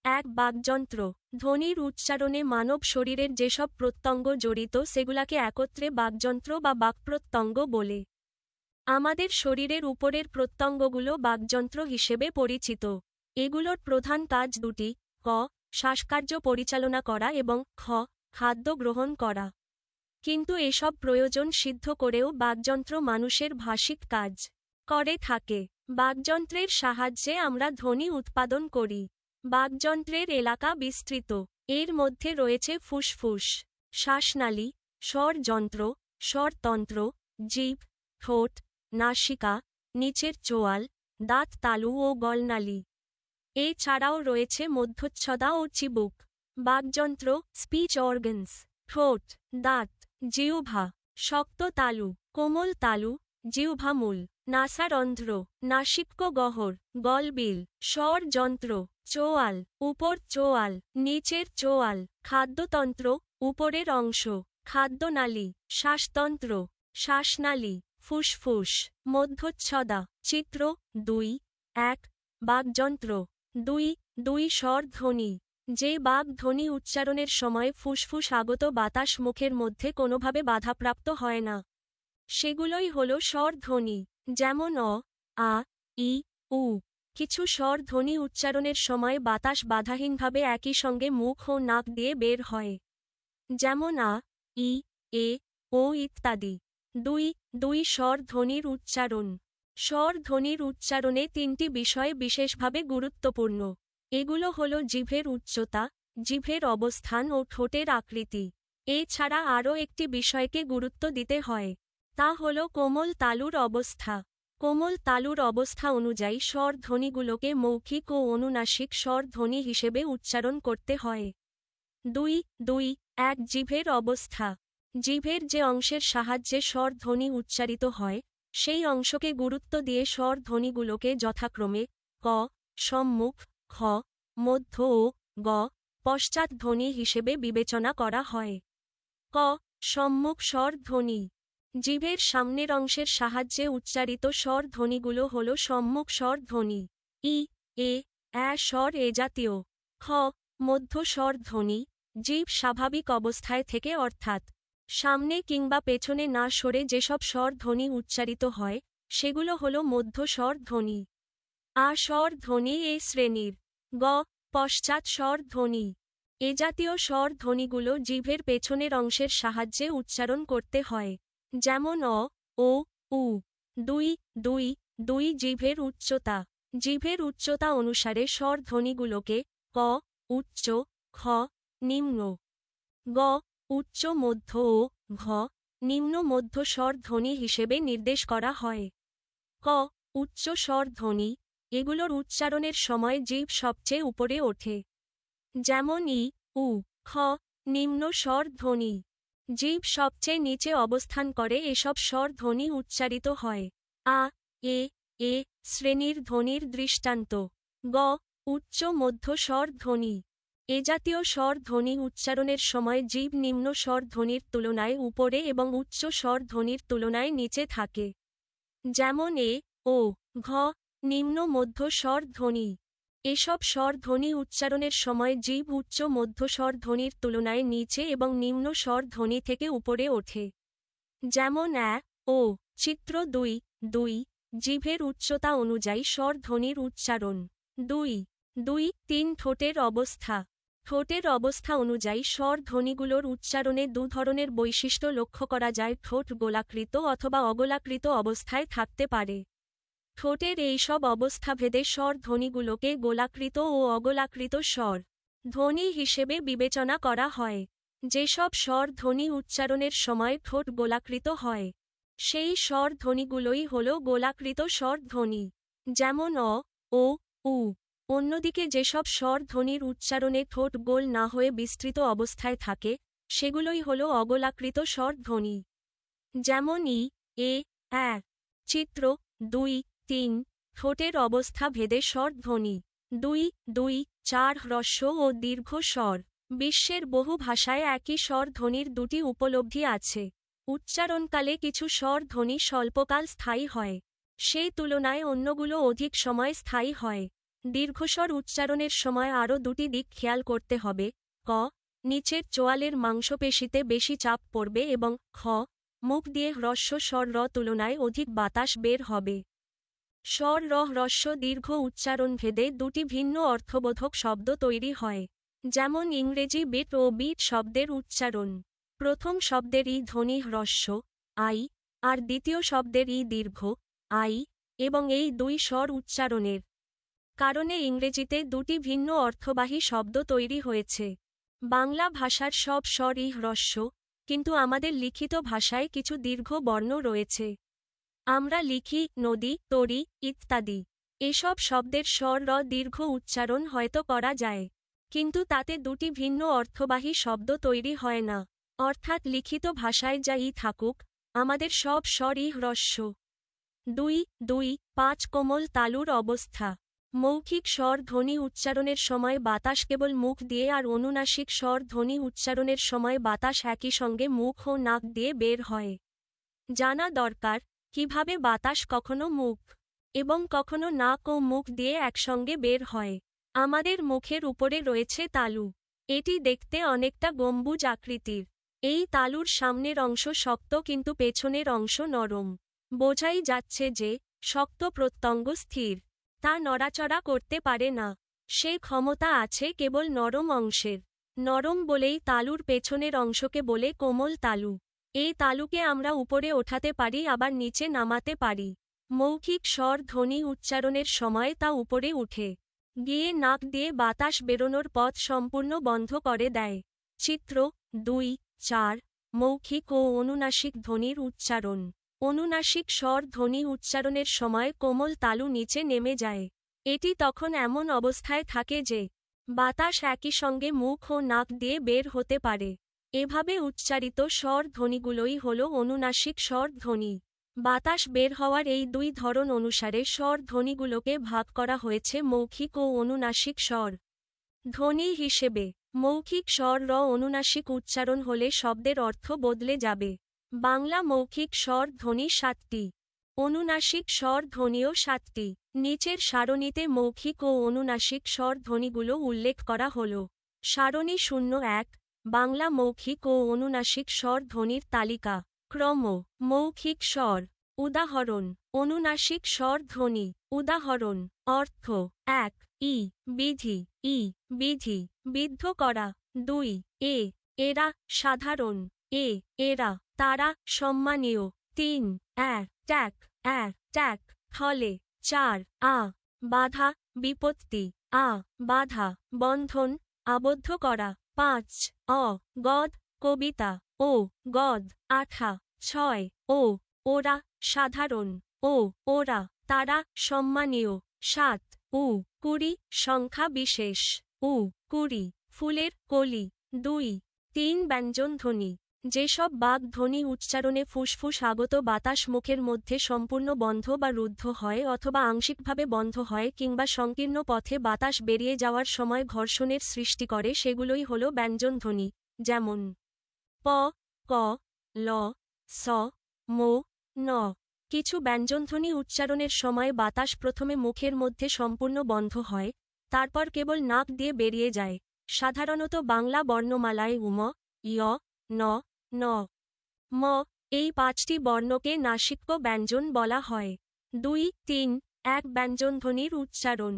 এক বাকযন্ত্র। ধ্বনির উচ্চারণে মানব শরীরের যেসব প্রত্যঙ্গ জড়িত সেগুলাকে একত্রে বাকযন্ত্র বা বাকপ্রত্যঙ্গ বলে। আমাদের শরীরের উপরের প্রত্যঙ্গগুলো বাকযন্ত্র হিসেবে পরিচিত। এগুলোর প্রধান কাজ দুটি: ক. শ্বাসকার্য পরিচালনা করা এবং খ. খাদ্য গ্রহণ করা। কিন্তু এসব প্রয়োজন সিদ্ধ করেও বাকযন্ত্র মানুষের ভাষিক কাজ করে থাকে। বাকযন্ত্রের সাহায্যে আমরা ধ্বনি উৎপাদন করি। বাকযন্ত্রের এলাকা বিস্তৃত। এর মধ্যে রয়েছে ফুসফুস, শ্বাসনালী, স্বরযন্ত্র, স্বরতন্ত্র, জিভ, ঠোঁট, নাসিকা, নিচের চোয়াল, দাঁত তালু ও গলনালী। এছাড়াও রয়েছে মধ্যচ্ছদা ও চিবুক। বাকযন্ত্র, স্পিচ অর্গানস: ঠোঁট, দাঁত, জিহ্বা, শক্ত তালু, কোমল তালু, জিহ্বামূল, নাসারন্ধ্র, নাসিক্য গহ্বর, গলবিল, স্বরযন্ত্র, চোয়াল, উপর চোয়াল, নিচের চোয়াল, খাদ্যতন্ত্র, উপরের অংশ, খাদ্যনালী, শ্বাসতন্ত্র, শ্বাসনালী, ফুসফুস, মধ্যচ্ছদা। চিত্র 2.1 বাকযন্ত্র 2.2 স্বরধ্বনি। যে বাক ধ্বনি উচ্চারণের সময় ফুসফুস আগত বাতাস মুখের মধ্যে কোনোভাবে বাধাপ্রাপ্ত হয় না, সেগুলোই হল স্বরধ্বনি, যেমন অ, আ, ই, উ। কিছু স্বরধ্বনি উচ্চারণের সময় বাতাস বাধাহীনভাবে একই সঙ্গে মুখ ও নাক দিয়ে বের হয়, যেমন আ, ই, এ, ও ইত্যাদি। 2.2 স্বরধ্বনির উচ্চারণ। স্বরধ্বনির উচ্চারণে তিনটি বিষয় বিশেষভাবে গুরুত্বপূর্ণ। এগুলো হল জিভের উচ্চতা, জিভের অবস্থান ও ঠোঁটের আকৃতি। এছাড়া আরও একটি বিষয়কে গুরুত্ব দিতে হয়, তা হল কোমল তালুর অবস্থা। কোমল তালুর অবস্থা অনুযায়ী স্বরধ্বনিগুলোকে মৌখিক ও অনুনাসিক স্বরধ্বনি হিসেবে উচ্চারণ করতে হয়। 2.2.1 জিভের অবস্থা। জিভের যে অংশের সাহায্যে স্বরধ্বনি উচ্চারিত হয়, সেই অংশকে গুরুত্ব দিয়ে স্বরধ্বনিগুলোকে যথাক্রমে ক, সম্মুখ, খ, মধ্য ও গ, পশ্চাৎধ্বনি হিসেবে বিবেচনা করা হয়। ক. সম্মুখ স্বরধ্বনি। জিভের সামনের অংশের সাহায্যে উচ্চারিত স্বরধ্বনিগুলো হল সম্মুখ স্বরধ্বনি। ই, এ, অ্যা স্বর এ জাতীয়। খ. মধ্য স্বরধ্বনি। জিভ স্বাভাবিক অবস্থায় থেকে অর্থাৎ সামনে কিংবা পেছনে না সরে যেসব স্বরধ্বনি উচ্চারিত হয়, সেগুলো হল মধ্য স্বরধ্বনি। আ স্বরধ্বনি এ শ্রেণীর। গ. পশ্চাৎ স্বরধ্বনি। এ জাতীয় স্বরধ্বনিগুলো জিভের পেছনের অংশের সাহায্যে উচ্চারণ করতে হয়, যেমন অ, ও, উ। 2.2.2 জিভের উচ্চতা। জিভের উচ্চতা অনুসারে স্বরধ্বনিগুলোকে ক. উচ্চ, খ. নিম্ন, গ. উচ্চ মধ্য ও ঘ. নিম্ন মধ্য স্বরধ্বনি হিসেবে নির্দেশ করা হয়। ক. উচ্চ স্বরধ্বনি। এগুলোর উচ্চারণের সময় জিভ সবচেয়ে উপরে ওঠে, যেমন ই, উ। খ. নিম্ন স্বরধ্বনি। জিভ সবচেয়ে নিচে অবস্থান করে এসব স্বরধ্বনি উচ্চারিত হয়। আ, এ, এ শ্রেণীর ধ্বনির দৃষ্টান্ত। গ. উচ্চ মধ্য স্বরধ্বনি। এ জাতীয় স্বরধ্বনি উচ্চারণের সময় জিভ নিম্ন স্বরধ্বনির তুলনায় উপরে এবং উচ্চ স্বরধ্বনির তুলনায় নিচে থাকে, যেমন এ, ও। ঘ. নিম্ন মধ্য স্বরধ্বনি। এসব স্বরধ্বনি উচ্চারণের সময় জিভ উচ্চ মধ্য স্বরধ্বনির তুলনায় নিচে এবং নিম্ন স্বরধ্বনি থেকে উপরে ওঠে, যেমন অ্যা, ও। চিত্র 2.2 জিভের উচ্চতা অনুযায়ী স্বরধ্বনির উচ্চারণ। 2.2.3 ঠোঁটের অবস্থা। ঠোঁটের অবস্থা অনুযায়ী স্বরধ্বনিগুলোর উচ্চারণে দু ধরনের বৈশিষ্ট্য লক্ষ্য করা যায়: ঠোঁট গোলাকৃত অথবা অগোলাকৃত অবস্থায় থাকতে পারে। ঠোঁটের এইসব অবস্থাভেদে স্বরধ্বনিগুলোকে গোলাকৃত ও অগোলাকৃত স্বর ধ্বনি হিসেবে বিবেচনা করা হয়। যেসব স্বরধ্বনি উচ্চারণের সময় ঠোঁট গোলাকৃত হয়, সেই স্বরধ্বনিগুলোই হল গোলাকৃত স্বরধ্বনি, যেমন অ, ও, উ। অন্যদিকে যেসব স্বরধ্বনির উচ্চারণে ঠোঁট গোল না হয়ে বিস্তৃত অবস্থায় থাকে, সেগুলোই হল অগোলাকৃত স্বরধ্বনি, যেমন ই, এ, অ্যা। চিত্র 2.3 ঠোঁটের অবস্থা ভেদে স্বরধ্বনি। 2.2.4 হ্রস্ব ও দীর্ঘ স্বর। বিশ্বের বহু ভাষায় একই স্বরধ্বনির দুটি উপলব্ধি আছে। উচ্চারণকালে কিছু স্বরধ্বনি স্বল্পকাল স্থায়ী হয়, সেই তুলনায় অন্যগুলো অধিক সময় স্থায়ী হয়। দীর্ঘস্বর উচ্চারণের সময় আরও দুটি দিক খেয়াল করতে হবে। ক, নিচের চোয়ালের মাংসপেশিতে বেশি চাপ পড়বে এবং খ, মুখ দিয়ে হ্রস্ব স্বর র তুলনায় অধিক বাতাস বের হবে। স্বর র হ্রস্ব দীর্ঘ উচ্চারণ ভেদে দুটি ভিন্ন অর্থবোধক শব্দ তৈরি হয়। যেমন ইংরেজি বিট ও বিট শব্দের উচ্চারণ। প্রথম শব্দের ই ধ্বনি হ্রস্ব আই, আর দ্বিতীয় শব্দের ই দীর্ঘ আই, এবং এই দুই স্বর উচ্চারণের কারণে ইংরেজিতে দুটি ভিন্ন অর্থবাহী শব্দ তৈরি হয়েছে। বাংলা ভাষার সব স্বর ই হ্রস্ব, কিন্তু আমাদের লিখিত ভাষায় কিছু দীর্ঘ বর্ণ রয়েছে। আমরা লিখি নদী, তরী ইত্যাদি। এসব শব্দের স্বর র দীর্ঘ উচ্চারণ হয়তো করা যায়, কিন্তু তাতে দুটি ভিন্ন অর্থবাহী শব্দ তৈরি হয় না। অর্থাৎ লিখিত ভাষায় যা ই থাকুক, আমাদের সব স্বর ই হ্রস্ব। 2.2.5 কোমল তালুর অবস্থা। মৌখিক স্বর ধ্বনি উচ্চারণের সময় বাতাস কেবল মুখ দিয়ে আর অনুনাসিক স্বর ধ্বনি উচ্চারণের সময় বাতাস একই সঙ্গে মুখ ও নাক দিয়ে বের হয়। জানা দরকার কিভাবে বাতাস কখনো মুখ এবং কখনো নাক ও মুখ দিয়ে একসঙ্গে বের হয়। আমাদের মুখের উপরে রয়েছে তালু। এটি দেখতে অনেকটা গম্বুজ আকৃতির। এই তালুর সামনের অংশ শক্ত কিন্তু পেছনের অংশ নরম। বোঝাই যাচ্ছে যে শক্ত প্রত্যঙ্গ স্থির, তা নড়াচড়া করতে পারে না। সে ক্ষমতা আছে কেবল নরম অংশের। নরম বলেই তালুর পেছনের অংশকে বলে কোমল তালু। এই তালুকে আমরা উপরে ওঠাতে পারি আবার নিচে নামাতে পারি। মৌখিক স্বর ধ্বনি উচ্চারণের সময় তা উপরে উঠে গিয়ে নাক দিয়ে বাতাস বেরোনোর পথ সম্পূর্ণ বন্ধ করে দেয়। চিত্র 2.4 মৌখিক ও অনুনাসিক ধ্বনির উচ্চারণ। অনুনাসিক স্বর ধ্বনি উচ্চারণের সময় কোমল তালু নিচে নেমে যায়। এটি তখন এমন অবস্থায় থাকে যে বাতাস একই সঙ্গে মুখ ও নাক দিয়ে বের হতে পারে। এভাবে উচ্চারিত স্বর ধ্বনিগুলোই হল অনুনাসিক স্বর ধ্বনি। বাতাস বের হওয়ার এই দুই ধরন অনুসারে স্বর ধ্বনিগুলোকে ভাগ করা হয়েছে মৌখিক ও অনুনাসিক স্বর ধ্বনি হিসেবে। মৌখিক স্বর র অনুনাসিক উচ্চারণ হলে শব্দের অর্থ বদলে যাবে। বাংলা মৌখিক স্বর ধ্বনি 7টি, অনুনাসিক স্বর ধ্বনিও 7টি। নিচের সারণীতে মৌখিক ও অনুনাসিক স্বর ধ্বনিগুলো উল্লেখ করা হল। সারণী 01 বাংলা মৌখিক ও অনুনাসিক স্বর ধ্বনির তালিকা। ক্রম মৌখিক স্বর। উদাহরণ অনুনাসিক স্বর ধ্বনি। উদাহরণ অর্থ 1 ই বিধি ই বিধি বিদ্ধ করা। 2 এ এরা সাধারণ এ এরা তারা সম্মানীয়। 3 ট্যাক ট্যাক ফলে। 4 বাধা বিপত্তি বাধা বন্ধন আবদ্ধ করা। 5 গদ কবিতা ও গদ আঠা। 6 ওরা সাধারণ ওরা তারা সম্মানীয়। 7 কুড়ি সংখ্যা বিশেষ কুড়ি ফুলের কলি। 2-3 ব্যঞ্জনধ্বনি। যেসব বাক ধ্বনি উচ্চারণে ফুসফুস আগত বাতাস মুখের মধ্যে সম্পূর্ণ বন্ধ বা রুদ্ধ হয় অথবা আংশিকভাবে বন্ধ হয় কিংবা সংকীর্ণ পথে বাতাস বেরিয়ে যাওয়ার সময় ঘর্ষণের সৃষ্টি করে সেগুলোই হল ব্যঞ্জনধ্বনি। যেমন প, ক, ল, স, মো, ন। কিছু ব্যঞ্জনধ্বনি উচ্চারণের সময় বাতাস প্রথমে মুখের মধ্যে সম্পূর্ণ বন্ধ হয়, তারপর কেবল নাক দিয়ে বেরিয়ে যায়। সাধারণত বাংলা বর্ণমালায় উম, ইয়, ন, ন, ম এই 5টি বর্ণকে নাসিক্য ব্যঞ্জন বলা হয়। 2-3 ব্যঞ্জনধ্বনির উচ্চারণ।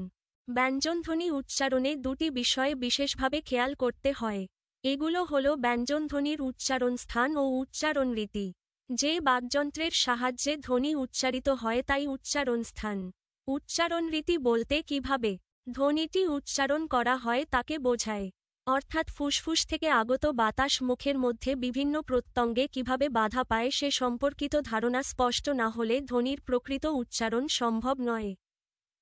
ব্যঞ্জনধ্বনি উচ্চারণে দুটি বিষয়ে বিশেষভাবে খেয়াল করতে হয়। এগুলো হল ব্যঞ্জনধ্বনির উচ্চারণ স্থান ও উচ্চারণ রীতি। যে বাকযন্ত্রের সাহায্যে ধ্বনি উচ্চারিত হয় তাই উচ্চারণ স্থান। উচ্চারণ রীতি বলতে কিভাবে ধ্বনিটি উচ্চারণ করা হয় তাকে বোঝায়। অর্থাৎ ফুসফুস থেকে আগত বাতাস মুখের মধ্যে বিভিন্ন প্রত্যঙ্গে কিভাবে বাধা পায় সে সম্পর্কিত ধারণা স্পষ্ট না হলে ধ্বনির প্রকৃত উচ্চারণ সম্ভব নয়।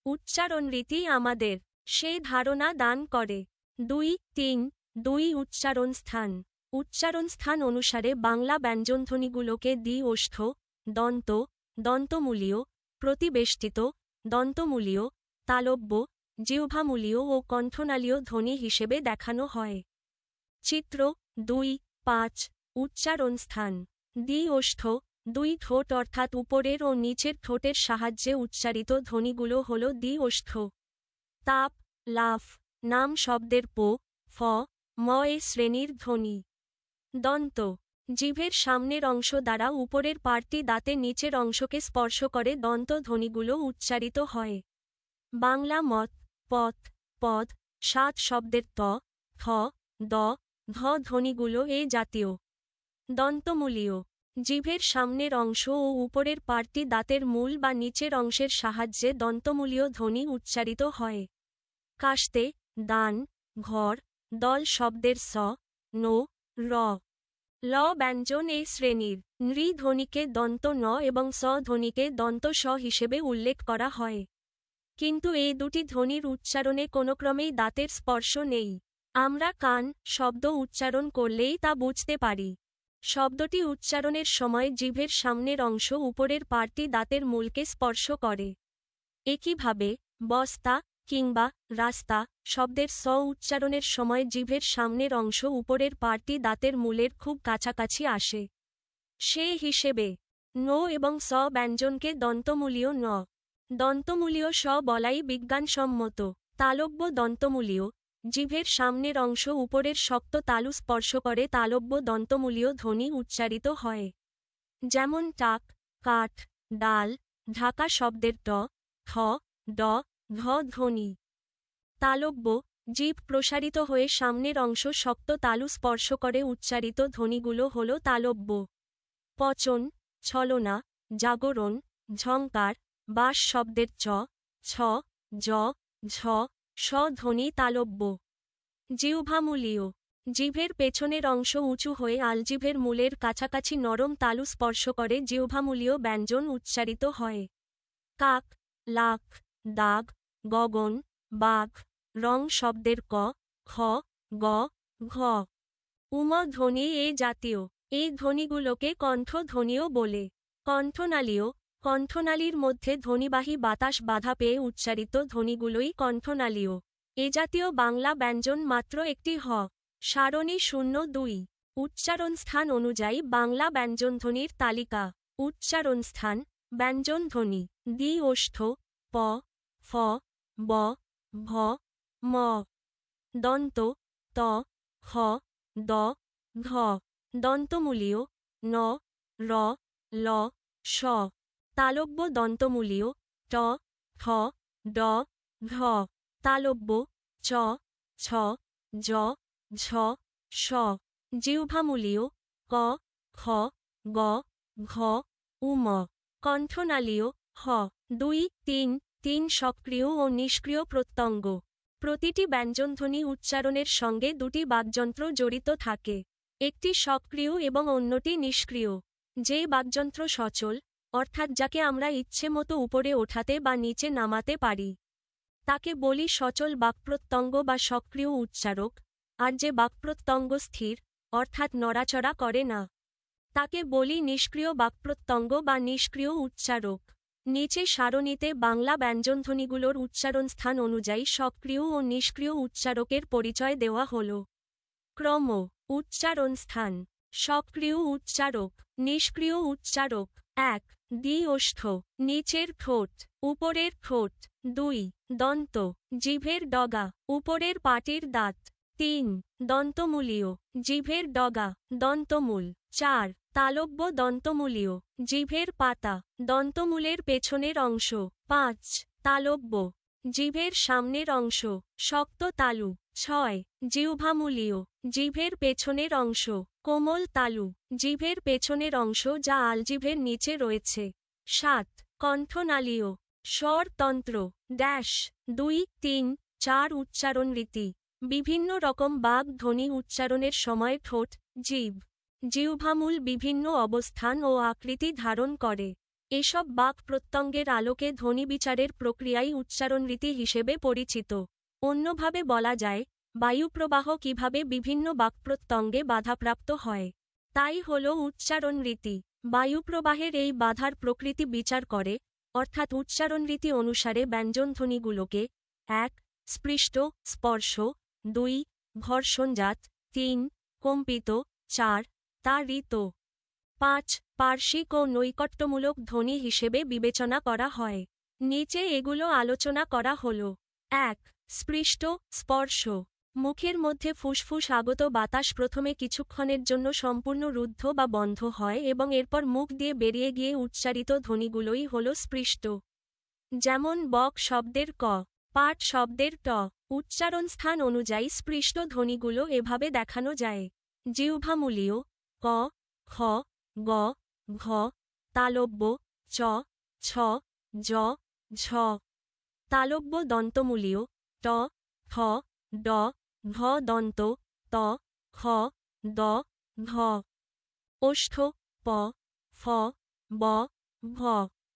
উচ্চারণ রীতি আমাদের সেই ধারণা দান করে। 2-3 উচ্চারণ স্থান। উচ্চারণ স্থান অনুসারে বাংলা ব্যঞ্জনধ্বনিগুলোকে দ্বি ওষ্ঠ, দন্ত, দন্তমূলীয়, প্রতিবেষ্টিত, দন্তমূলীয়, তালব্য, জিহ্বামূলীয় ও কণ্ঠনালীয় ধ্বনি হিসেবে দেখানো হয়। চিত্র 2.5 উচ্চারণ স্থান। দ্বি ওষ্ঠ, 2 ঠোঁট অর্থাৎ উপরের ও নিচের ঠোঁটের সাহায্যে উচ্চারিত ধ্বনিগুলো হল দ্বি ওষ্ঠ। তাপ, লাফ, নাম শব্দের পো, ফ, ম এ শ্রেণীর ধ্বনি। দন্ত জিভের সামনের অংশ দ্বারা উপরের পার্টি দাঁতে নিচের অংশকে স্পর্শ করে দন্ত ধ্বনিগুলো উচ্চারিত হয়। বাংলা মত, পথ, পদ, সাত শব্দের ত, থ, দ, ধ ধ্বনিগুলো এ জাতীয়। দন্তমূলীয় জিভের সামনের অংশ ও উপরের পার্টি দাঁতের মূল বা নিচের অংশের সাহায্যে দন্তমূলীয় ধ্বনি উচ্চারিত হয়। কাশতে, দান, ঘর, দল শব্দের স, নো, র, ল ব্যঞ্জন এই শ্রেণীর। নৃ ধ্বনিকে দন্ত ন এবং স ধ্বনিকে দন্ত স হিসেবে উল্লেখ করা হয়। কিন্তু এই দুটি ধ্বনির উচ্চারণে কোনো ক্রমেই দাঁতের স্পর্শ নেই। আমরা কান শব্দ উচ্চারণ করলেই তা বুঝতে পারি। শব্দটি উচ্চারণের সময় জিভের সামনের অংশ উপরের পার্টি দাঁতের মূলকে স্পর্শ করে। একইভাবে বস্তা কিংবা রাস্তা শব্দের স উচ্চারণের সময় জিভের সামনের অংশ উপরের পার্টি দাঁতের মূলের খুব কাছাকাছি আসে। সে হিসেবে ন এবং স ব্যঞ্জনকে দন্তমূলীয় ন, দন্তমূলীয় স বলাই বিজ্ঞানসম্মত। তালব্য দন্তমূলীয় জিভের সামনের অংশ উপরের শক্ত তালু স্পর্শ করে তালব্য দন্তমূলীয় ধ্বনি উচ্চারিত হয়। যেমন টাক, কাঠ, ডাল, ঢাকা শব্দের ট, ঠ, ড, ধ ধ্বনি। তালব্য জিভ প্রসারিত হয়ে সামনের অংশ শক্ত তালু স্পর্শ করে উচ্চারিত ধ্বনিগুলো হল তালব্য। পচন, ছলনা, জাগরণ, ঝংকার, বাস শব্দের চ, ছ, জ, ঝ, স ধ্বনি তালব্য। জিহ্বামূলীয় জিভের পেছনের অংশ উঁচু হয়ে আলজিভের মূলের কাছাকাছি নরম তালু স্পর্শ করে জিহ্বামূলীয় ব্যঞ্জন উচ্চারিত হয়। কাক, লাখ, দাগ, গগন, বাঘ, রং শব্দের ক, খ, গ, ঘ, উম ধ্বনি এ জাতীয়। এই ধ্বনিগুলোকে কণ্ঠধ্বনিও বলে। কণ্ঠনালীয় কণ্ঠনালীর মধ্যে ধ্বনিবাহী বাতাস বাধা পেয়ে উচ্চারিত ধ্বনিগুলোই কণ্ঠনালীয়। এ জাতীয় বাংলা ব্যঞ্জন মাত্র একটি হ। সারণী ০২। উচ্চারণস্থান অনুযায়ী বাংলা ব্যঞ্জনধ্বনির তালিকা। উচ্চারণস্থান ব্যঞ্জনধ্বনি দ্বি ওষ্ঠ প, ফ, ব, ভ, ম। দন্ত ত, খ, দ, ধ। দন্তমূলীয় ন, র, ল, স। তালব্য দন্তমূলীয় ট, ঠ, ড, ধ। তালব্য চ, ছ, জ, ঝ, স। জিহ্বামূলীয় ক, খ, গ, ঘ, উম। কণ্ঠনালীয় হ। ২, ৩, ৩ সক্রিয় ও নিষ্ক্রিয় প্রত্যঙ্গ। প্রতিটি ব্যঞ্জনধ্বনি উচ্চারণের সঙ্গে দুটি বাকযন্ত্র জড়িত থাকে। একটি সক্রিয় এবং অন্যটি নিষ্ক্রিয়। যে বাকযন্ত্র সচল, অর্থাৎ যাকে আমরা ইচ্ছেমতো উপরে ওঠাতে বা নিচে নামাতে পারি, তাকে বলি সচল বাক্প্রত্যঙ্গ বা সক্রিয় উচ্চারক, আর যে বাক্প্রত্যঙ্গ স্থির, অর্থাৎ নড়াচড়া করে না, তাকে বলি নিষ্ক্রিয় বাক্প্রত্যঙ্গ বা নিষ্ক্রিয় উচ্চারক। নিচে সারণীতে বাংলা ব্যঞ্জনধ্বনিগুলোর উচ্চারণস্থান অনুযায়ী সক্রিয় ও নিষ্ক্রিয় উচ্চারকের পরিচয় দেওয়া হল। ক্রম উচ্চারণস্থান সক্রিয় উচ্চারক, নিষ্ক্রিয় উচ্চারক। ১. দ্বি ওষ্ঠ নিচের ঠোঁট, উপরের ঠোঁট। ২. দন্ত জিভের ডগা, উপরের পাটির দাঁত। ৩. দন্তমূলীয় জিভের ডগা, দন্তমূল। ৪. তালব্য দন্তমূলীয় জিভের পাতা, দন্তমূলের পেছনের অংশ। ৫. তালব্য জিভের সামনের অংশ, শক্ত তালু। ৬. জিহ্বামূলীয় জিভের পেছনের অংশ, কোমল তালু, জিভের পেছনের অংশ যা আলজিভের নিচে রয়েছে। ৭. কণ্ঠনালীয় স্বরতন্ত্র ড্যাশ ২, ৩, ৪ উচ্চারণ রীতি। বিভিন্ন রকম বাক ধ্বনি উচ্চারণের সময় ঠোঁট, জিভ, জিহ্বামূল বিভিন্ন অবস্থান ও আকৃতি ধারণ করে। এসব বাক প্রত্যঙ্গের আলোকে ধ্বনি বিচারের প্রক্রিয়াই উচ্চারণরীতি হিসেবে পরিচিত। অন্যভাবে বলা যায়, বায়ুপ্রবাহ কিভাবে বিভিন্ন বাকপ্রত্যঙ্গে বাধাপ্রাপ্ত হয়, তাই হল উচ্চারণরীতি। বায়ুপ্রবাহের এই বাধার প্রকৃতি বিচার করে, অর্থাৎ উচ্চারণরীতি অনুসারে ব্যঞ্জনধ্বনিগুলোকে ১. স্পৃষ্ট স্পর্শ, ২. ঘর্ষণজাত, ৩. কম্পিত, ৪. তাড়িত, ৫. পার্শ্বিক ও নৈকট্যমূলক ধ্বনি হিসেবে বিবেচনা করা হয়। নিচে এগুলো আলোচনা করা হল। 1. স্পৃষ্ট, স্পর্শ। মুখের মধ্যে ফুসফুস আগত বাতাস প্রথমে কিছুক্ষণের জন্য সম্পূর্ণ রুদ্ধ বা বন্ধ হয় এবং এরপর মুখ দিয়ে বেরিয়ে গিয়ে উচ্চারিত ধ্বনিগুলোই হল স্পৃষ্ট। যেমন বক শব্দের ক, পাট শব্দের ট। উচ্চারণ স্থান অনুযায়ী স্পৃষ্ট ধ্বনিগুলো এভাবে দেখানো যায়। জিহ্বামূলীয় ক, খ, গ, ঘ, তালব্য চ, ছ, জ, ঝ। তালব্য দন্তমূলীয় ট, ঠ, ড, ভ দন্ত ত, খ, দ, ঘ। ওষ্ঠ প, ফ, ব, ভ।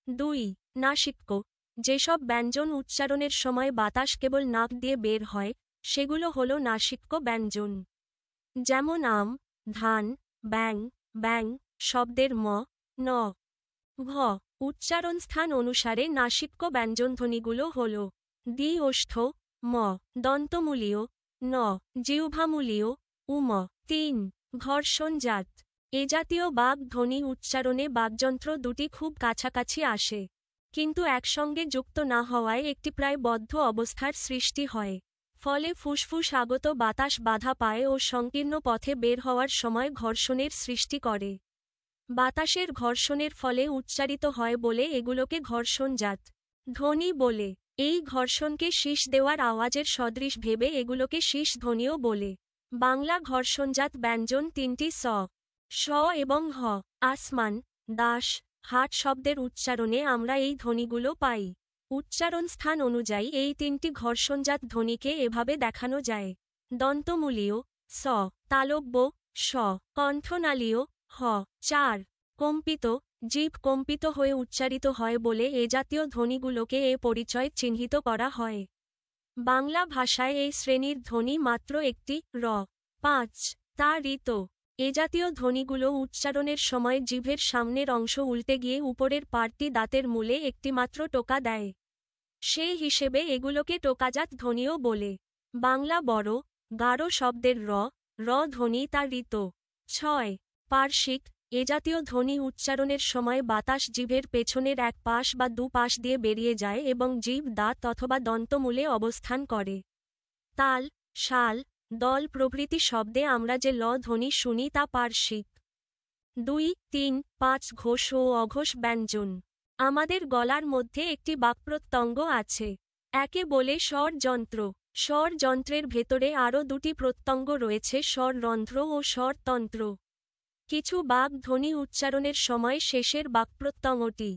2. নাসিক্য। যেসব ব্যঞ্জন উচ্চারণের সময় বাতাস কেবল নাক দিয়ে বের হয় সেগুলো হল নাসিক্য ব্যঞ্জন। যেমন আম, ধান, ব্যাং, ব্যাং শব্দের ম, ন, ঘ। উচ্চারণ স্থান অনুসারে নাসিক্য ব্যঞ্জনধ্বনিগুলো হল দ্বি ওষ্ঠ ম, দন্তমূলীয় ন, জিহ্বামূলীয় উম। 3. ঘর্ষণজাত। এ জাতীয় বাক ধ্বনি উচ্চারণে বাকযন্ত্র দুটি খুব কাছাকাছি আসে, কিন্তু একসঙ্গে যুক্ত না হওয়ায় একটি প্রায় বদ্ধ অবস্থার সৃষ্টি হয়। ফলে ফুসফুস আগত বাতাস বাধা পায় ও সংকীর্ণ পথে বের হওয়ার সময় ঘর্ষণের সৃষ্টি করে। বাতাসের ঘর্ষণের ফলে উচ্চারিত হয় বলে এগুলোকে ঘর্ষণজাত ধ্বনি বলে। এই ঘর্ষণকে শীষ দেওয়ার আওয়াজের সদৃশ ভেবে এগুলোকে শীষ ধ্বনিও বলে। বাংলা ঘর্ষণজাত ব্যঞ্জন তিনটি স, স এবং হ। আসমান, দাস, হাট শব্দের উচ্চারণে আমরা এই ধ্বনিগুলো পাই। উচ্চারণ স্থান অনুযায়ী এই তিনটি ঘর্ষণজাত ধ্বনিকে এভাবে দেখানো যায়। দন্তমূলীয় স, তালব্য স, কণ্ঠনালীয় হ। 4. কম্পিত। জিভ কম্পিত হয়ে উচ্চারিত হয় বলে এ জাতীয় ধ্বনিগুলোকে এ পরিচয় চিহ্নিত করা হয়। বাংলা ভাষায় এই শ্রেণীর ধ্বনি মাত্র একটি র। 5. তা ঋত। এ জাতীয় ধ্বনিগুলো উচ্চারণের সময় জিভের সামনের অংশ উল্টে গিয়ে উপরের পার্টটি দাঁতের মূলে একটিমাত্র টোকা দেয়। সেই হিসেবে এগুলোকে টোকাজাত ধ্বনিও বলে। বাংলা বড়, গাঢ় শব্দের র, র ধ্বনি তা ঋত। 6. পার্শ্বিক। এ জাতীয় ধ্বনি উচ্চারণের সময় বাতাস জিভের পেছনের এক পাশ বা দু পাশ দিয়ে বেরিয়ে যায় এবং জিভ দাঁত অথবা দন্তমূলে অবস্থান করে। তাল, শাল, দল প্রভৃতি শব্দে আমরা যে ল ধ্বনি শুনি তা পার্শ্বিক। 2, 3, 5 ঘোষ ও অঘোষ ব্যঞ্জন। আমাদের গলার মধ্যে একটি বাক্প্রত্যঙ্গ আছে। একে বলে স্বরযন্ত্র। স্বরযন্ত্রের ভেতরে আরও দুটি প্রত্যঙ্গ রয়েছে, স্বররন্ধ্র ও স্বরতন্ত্র। কিছু বাক ধ্বনি উচ্চারণের সময় শেষের বাক্প্রত্যঙ্গটি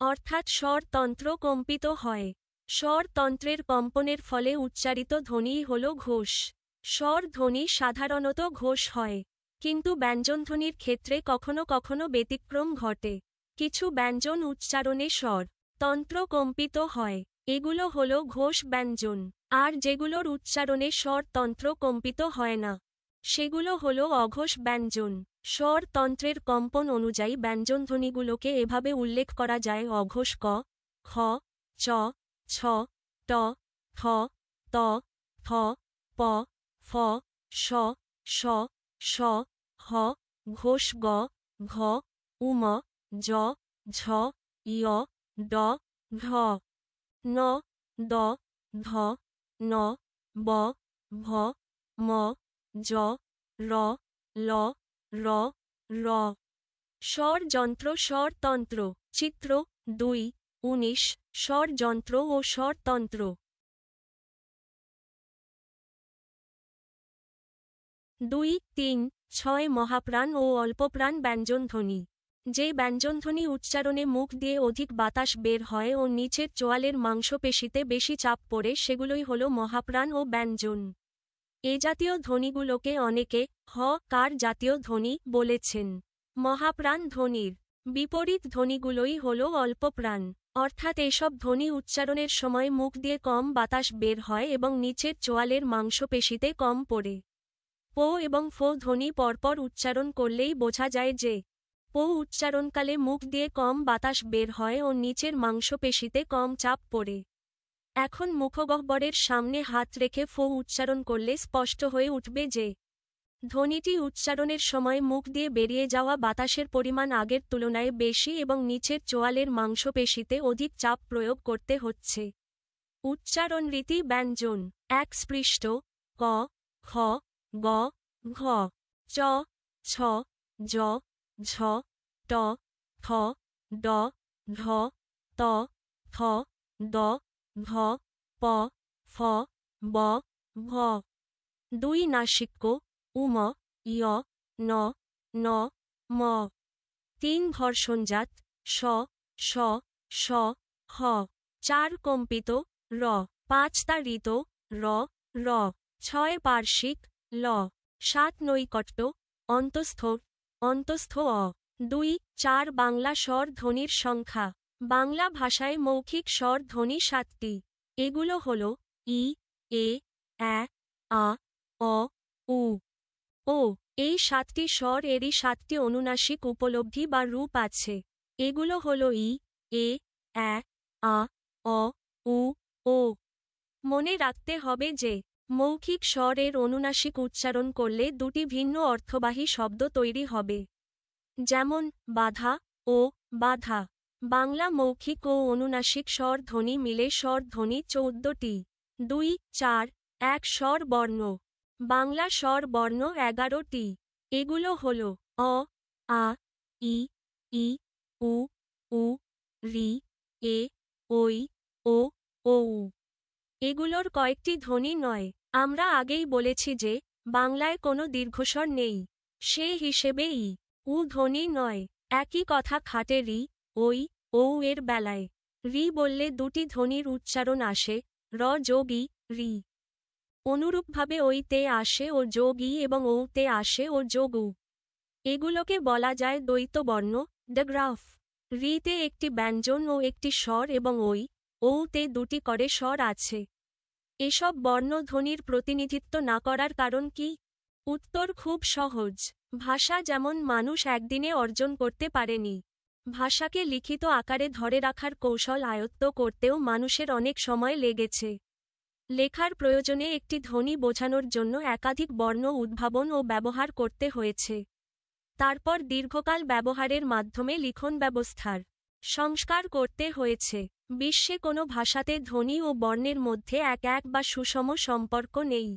অর্থাৎ স্বরতন্ত্র কম্পিত হয়। স্বরতন্ত্রের কম্পনের ফলে উচ্চারিত ধ্বনিই হল ঘোষ। স্বরধ্বনি সাধারণত ঘোষ হয়, কিন্তু ব্যঞ্জনধ্বনির ক্ষেত্রে কখনো কখনো ব্যতিক্রম ঘটে। কিছু ব্যঞ্জন উচ্চারণে স্বর তন্ত্র কম্পিত হয়, এগুলো হল ঘোষ ব্যঞ্জন। আর যেগুলোর উচ্চারণে স্বরতন্ত্র কম্পিত হয় না সেগুলো হল অঘোষ ব্যঞ্জন। স্বরতন্ত্রের কম্পন অনুযায়ী ব্যঞ্জনধ্বনিগুলোকে এভাবে উল্লেখ করা যায়: অঘোষ ক, খ, চ, ছ, ট, ঠ, ত, থ, প, ফ, শ, ষ, স, হ, ঘোষ গ, ঘ, উম, জ, ঝ, য়, ড, ঢ, ন, দ, ধ, ন, ব, ভ, ম, জ, র, ল, র, র। স্বরযন্ত্র স্বরতন্ত্র। চিত্র 2, 19 স্বরযন্ত্র ও স্বরতন্ত্র। 2, 3, 6 মহাপ্রাণ ও অল্পপ্রাণ ব্যঞ্জনধ্বনি। যে ব্যঞ্জনধ্বনি উচ্চারণে মুখ দিয়ে অধিক বাতাস বের হয় ও নিচের চোয়ালের মাংসপেশিতে বেশি চাপ পড়ে সেগুলোই হল মহাপ্রাণ ও ব্যঞ্জন। এ জাতীয় ধ্বনিগুলোকে অনেকে হ কার জাতীয় ধ্বনি বলেছেন। মহাপ্রাণ ধ্বনির বিপরীত ধ্বনিগুলোই হল অল্পপ্রাণ, অর্থাৎ এসব ধ্বনি উচ্চারণের সময় মুখ দিয়ে কম বাতাস বের হয় এবং নিচের চোয়ালের মাংসপেশিতে কম পড়ে। পো এবং ফো ধ্বনি পরপর উচ্চারণ করলেই বোঝা যায় যে পো উচ্চারণকালে মুখ দিয়ে কম বাতাস বের হয় ও নিচের মাংসপেশিতে কম চাপ পড়ে। এখন মুখগহ্বরের সামনে হাত রেখে ফো উচ্চারণ করলে স্পষ্ট হয়ে উঠবে যে ধ্বনিটি উচ্চারণের সময় মুখ দিয়ে বেরিয়ে যাওয়া বাতাসের পরিমাণ আগের তুলনায় বেশি এবং নিচের চোয়ালের মাংসপেশিতে অধিক চাপ প্রয়োগ করতে হচ্ছে। উচ্চারণরীতি ব্যঞ্জন: এক স্পৃষ্ট ক, খ, গ, ঘ, চ, ছ, জ, ঝ, ট, ঠ, ড, ঢ, ত, থ, দ, ধ, প, ফ, ব, ভ। দুই নাসিক্য উম, য়, ন, ন, ম। তিন ঘর্ষণজাত স, স, স, হ। চার কম্পিত র। পাঁচ তাড়িত র, র। ছয় পার্শ্বিক ল। সাত নৈকট্য অন্তস্থ, অন্তস্থ অ। ২, ৪ বাংলা স্বর ধ্বনির সংখ্যা। বাংলা ভাষায় মৌখিক স্বর ধ্বনি ৭টি। এগুলো হল ই, এ, অ্যা, আ, অ, উ, ও। এই ৭টি স্বর এরই ৭টি অনুনাসিক উপলব্ধি বা রূপ আছে। এগুলো হল ই, এ, অ্যা, আ, অ, উ, ও। মনে রাখতে হবে যে মৌখিক স্বর এর অনুনাসিক উচ্চারণ করলে দুটি ভিন্ন অর্থবাহী শব্দ তৈরি হবে। যেমন বাধা ও বাধা। বাংলা মৌখিক ও অনুনাসিক স্বর ধ্বনি মিলে স্বর ধ্বনি ১৪টি। ২, ৪, ১ স্বর বর্ণ। বাংলা স্বর বর্ণ ১১টি। এগুলো হল অ, আ, ই, ই, উ, উ, রি, এ, ওই, ও, ঔ। এগুলোর কয়েকটি ধ্বনি নয়। আমরা আগেই বলেছি যে বাংলায় কোনো দীর্ঘস্বর নেই। সে হিসেবে ই, উ ধ্বনি নয়। একই কথা খাটে রি, ওই, ঔ এর বেলায়। রি বললে দুটি ধ্বনির উচ্চারণ আসে, র যোগ ই, রি। অনুরূপভাবে ওই তে আসে ও যোগ ই এবং ঔ তে আসে ও যোগ উ। এগুলোকে বলা যায় দ্বৈত বর্ণ, ডাগ্রাফ। রি তে একটি ব্যঞ্জন ও একটি স্বর এবং ওই, ঔ তে দুটি করে স্বর আছে। এসব বর্ণধ্বনির প্রতিনিধিত্ব না করার কারণ কি? উত্তর খুব সহজ। ভাষা যেমন মানুষ একদিনে অর্জন করতে পারেনি। ভাষাকে লিখিত আকারে ধরে রাখার কৌশল আয়ত্ত করতেও মানুষের অনেক সময় লেগেছে। লেখার প্রয়োজনে একটি ধ্বনি বোঝানোর জন্য একাধিক বর্ণ উদ্ভাবন ও ব্যবহার করতে হয়েছে। তারপর দীর্ঘকাল ব্যবহারের মাধ্যমে লিখন ব্যবস্থার সংস্কার করতে হয়েছে। বিশ্বে কোনো ভাষাতে ধ্বনি ও বর্ণের মধ্যে এক বা সুষম সম্পর্ক নেই।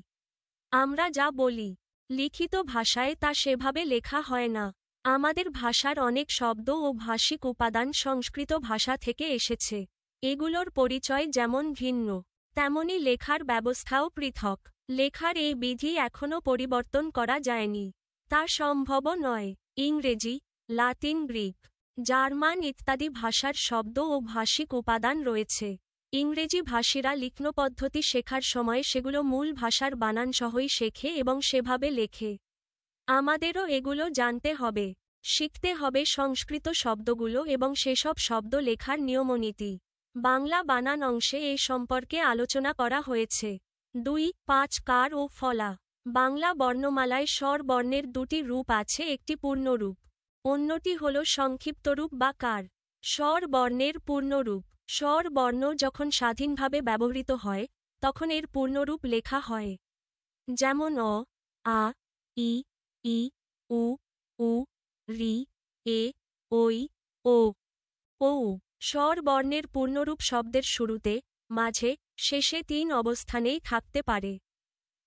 আমরা যা বলি লিখিত ভাষায় তা সেভাবে লেখা হয় না। আমাদের ভাষার অনেক শব্দ ও ভাষিক উপাদান সংস্কৃত ভাষা থেকে এসেছে। এগুলোর পরিচয় যেমন ভিন্ন, তেমনি লেখার ব্যবস্থাও পৃথক। লেখার এই বিধি এখনও পরিবর্তন করা যায়নি। তা সম্ভবও নয়। ইংরেজি, লাতিন, গ্রিক, জার্মান ইত্যাদি ভাষার শব্দ ও ভাষিক উপাদান রয়েছে। ইংরেজি ভাষীরা লিখনপদ্ধতি শেখার সময় সেগুলো মূল ভাষার বানানসহই শেখে এবং সেভাবে লেখে। আমাদেরও এগুলো জানতে হবে। শিখতে হবে সংস্কৃত শব্দগুলো এবং সেসব শব্দ লেখার নিয়মনীতি। বাংলা বানান অংশে এ সম্পর্কে আলোচনা করা হয়েছে। ২, ৫ কার ও ফলা। বাংলা বর্ণমালায় স্বর বর্ণের দুটি রূপ আছে, একটি পূর্ণরূপ, অন্যটি হল সংক্ষিপ্তরূপ বা কার। স্বর বর্ণের পূর্ণরূপ: স্বর বর্ণ যখন স্বাধীনভাবে ব্যবহৃত হয় তখন এর পূর্ণরূপ লেখা হয়। যেমন অ, আ, ই, ই, উ, উ, রি, এ, ওই, ও, ঔ। স্বর বর্ণের পূর্ণরূপ শব্দের শুরুতে, মাঝে, শেষে ৩ অবস্থানেই থাকতে পারে।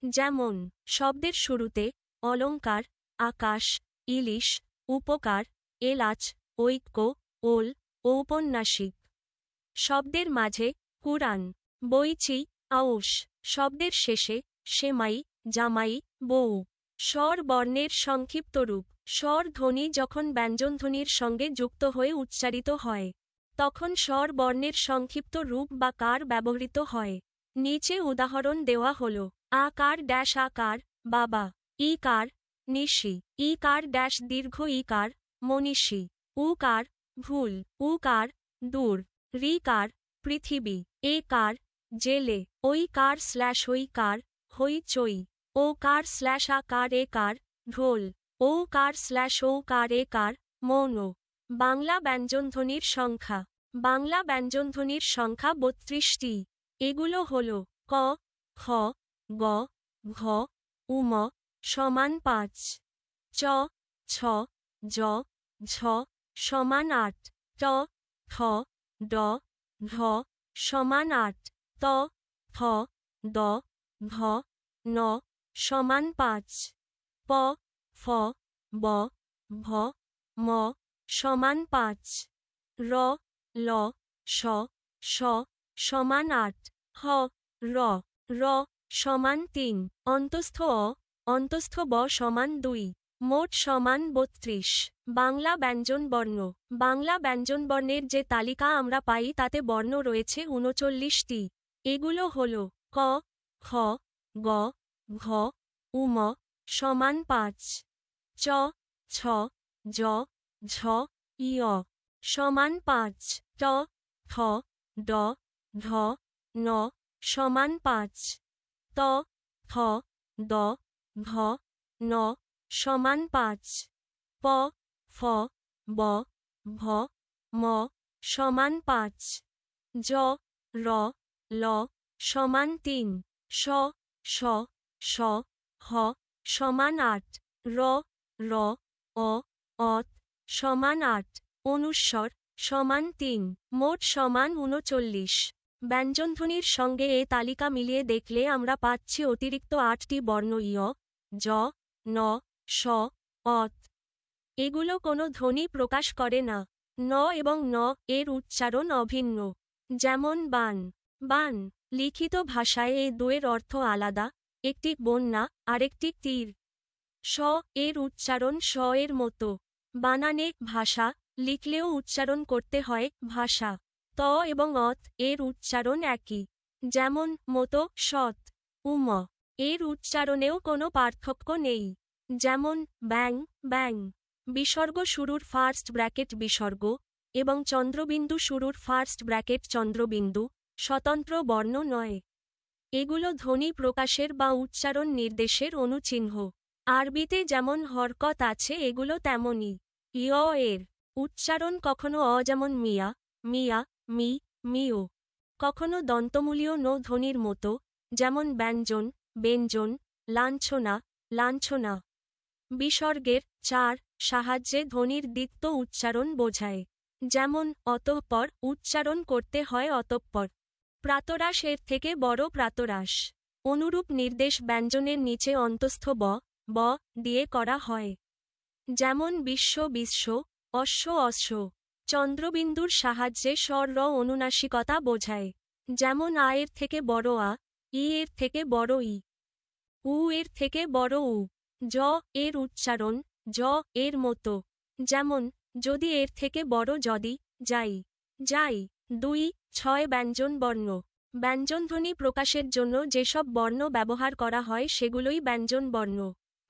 যেমন শব্দের শুরুতে অলংকার, আকাশ, ইলিশ, উপকার, এলাচ, ঐক্য, ওল, ঔপন্যাসিক। শব্দের মাঝে কুরআন, বইচি, আউশ। শব্দের শেষে সেমাই, জামাই, বউ। স্বর বর্ণের সংক্ষিপ্ত রূপ: স্বর ধ্বনি যখন ব্যঞ্জনধ্বনির সঙ্গে যুক্ত হয়ে উচ্চারিত হয় তখন স্বর বর্ণের সংক্ষিপ্ত রূপ বা কার ব্যবহৃত হয়। নিচে উদাহরণ দেওয়া হল: আকার ড্যাশ আকার, বাবা। ইকার, নিশি। ইকার ড্যাশ দীর্ঘ ইকার, মনীষী। উকার, ভুল। উকার, দূর। রিকার, পৃথিবী। একার, জেলে। ঐকার স্ল্যাশ ঐকার, হইচই। ওকার স্ল্যাশ আকার একার, ঢোল। ঔকার স্ল্যাশ ঔকার একার, মৌন। বাংলা ব্যঞ্জনধ্বনির সংখ্যা। বাংলা ব্যঞ্জনধ্বনির সংখ্যা ৩২টি। এগুলো হল ক, খ, গ, ঘ, উম সমান ৫, চ, ছ, জ, ঝ সমান ৮, ট, ঠ, ড, ঢ সমান ৮, ত, ত, থ, দ, ধ, ন সমান 5, প, ফ, ব, ভ, ম সমান 5, র, ল, স, স সমান 8, হ, র, র সমান 3, অন্তস্থ অ, অন্তস্থ ব সমান 2, মোট সমান 32। বাংলা ব্যঞ্জনবর্ণ। বাংলা ব্যঞ্জনবর্ণের যে তালিকা আমরা পাই তাতে বর্ণ রয়েছে 39টি। এগুলো হল ক, খ, গ, ঘ, উম সমান 5, চ, ছ, জ, ঝ, ইয় সমান 5, ট, ঠ, ড, ঢ, ন সমান 5, ত, থ, দ, ধ, ন সমান 5, প, ফ, ব, ভ, ম সমান 5, জ, র, ল সমান 3, স, ষ, স, হ সমান 8, র, র, অ, অত সমান 8, অনুস্বর সমান 3, মোট সমান 39। ব্যঞ্জনধ্বনির সঙ্গে এ তালিকা মিলিয়ে দেখলে আমরা পাচ্ছি অতিরিক্ত 8টি বর্ণ ইয়, জ, ন, স, অত। এগুলো কোনো ধ্বনি প্রকাশ করে না। ন এবং ন এর উচ্চারণ অভিন্ন। যেমন বান। বান লিখিত ভাষায় এই দুয়ের অর্থ আলাদা, একটি বন্যা আরেকটি তীর। স এর উচ্চারণ স এর মতো। বানানে ভাষা, লিখলেও উচ্চারণ করতে হয় ভাষা। ত এবং অত এর উচ্চারণ একই। যেমন মতো, সৎ। উম এর উচ্চারণেও কোনো পার্থক্য নেই। যেমন ব্যাং, ব্যাং। বিসর্গ শুরুর ফার্স্ট ব্র্যাকেট বিসর্গ এবং চন্দ্রবিন্দু শুরুর ফার্স্ট ব্র্যাকেট চন্দ্রবিন্দু স্বতন্ত্র বর্ণ নয়। এগুলো ধ্বনি প্রকাশের বা উচ্চারণ নির্দেশের অনুচিহ্ন। আরবিতে যেমন হরকত আছে এগুলো তেমনই। ইয় এর উচ্চারণ কখনো অ যেমন মিয়া, মিয়া, মি, মিও। কখনো দন্তমূলীয় ন ধ্বনির মতো, যেমন ব্যঞ্জন, ব্যঞ্জন, লাঞ্ছনা, লাঞ্ছনা। বিসর্গের চার সাহায্যে ধ্বনির দ্বিত্ব উচ্চারণ বোঝায়। যেমন অতঃপর উচ্চারণ করতে হয় অতঃপর। প্রাতরাশ এর থেকে বড় প্রাতরাশ। অনুরূপ নির্দেশ ব্যঞ্জনের নিচে অন্তস্থ ব, ব দিয়ে করা হয়। যেমন বিশ্ব, বিশ্ব, অশ্ব, অশ্ব। চন্দ্রবিন্দুর সাহায্যে স্বর র অনুনাসিকতা বোঝায়। যেমন আ এর থেকে বড় আ, ই এর থেকে বড় ই, উ এর থেকে বড় উ। জ এর উচ্চারণ জ এর মতো। যেমন যদি এর থেকে বড় যদি, যাই, যাই। 2, 6 ব্যঞ্জন বর্ণ। ব্যঞ্জনধ্বনি প্রকাশের জন্য যেসব বর্ণ ব্যবহার করা হয় সেগুলোই ব্যঞ্জন বর্ণ।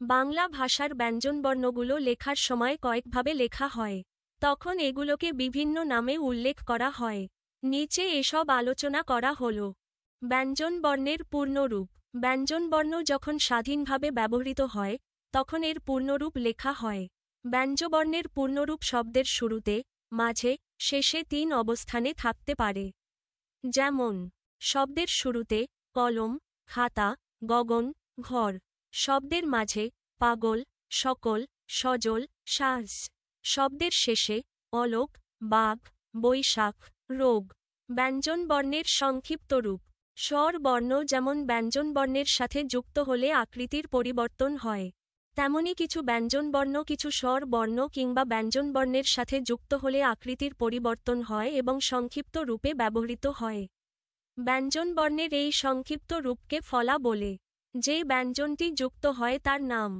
বাংলা ভাষার ব্যঞ্জনবর্ণগুলো লেখার সময় কয়েকভাবে লেখা হয়। তখন এগুলোকে বিভিন্ন নামে উল্লেখ করা হয়। নিচে এসব আলোচনা করা হল। ব্যঞ্জনবর্ণের পূর্ণরূপ। ব্যঞ্জনবর্ণ যখন স্বাধীনভাবে ব্যবহৃত হয় তখন এর পূর্ণরূপ লেখা হয়। ব্যঞ্জনবর্ণের পূর্ণরূপ শব্দের শুরুতে, মাঝে, শেষে 3 অবস্থানে থাকতে পারে। যেমন শব্দের শুরুতে কলম, খাতা, গগন, ঘর। শব্দের মাঝে পাগল, সকল, সজল, সাজ। শব্দের শেষে অলোক, বাঘ, বৈশাখ, রোগ। ব্যঞ্জনবর্ণের সংক্ষিপ্ত রূপ। স্বর বর্ণ যেমন ব্যঞ্জনবর্ণের সাথে যুক্ত হলে আকৃতির পরিবর্তন হয়, তেমনি কিছু ব্যঞ্জনবর্ণ কিছু স্বর বর্ণ কিংবা ব্যঞ্জনবর্ণের সাথে যুক্ত হলে আকৃতির পরিবর্তন হয় এবং সংক্ষিপ্ত রূপে ব্যবহৃত হয়। ব্যঞ্জনবর্ণের এই সংক্ষিপ্ত রূপকে ফলা বলে। যে ব্যঞ্জনটি যুক্ত হয় তার নাম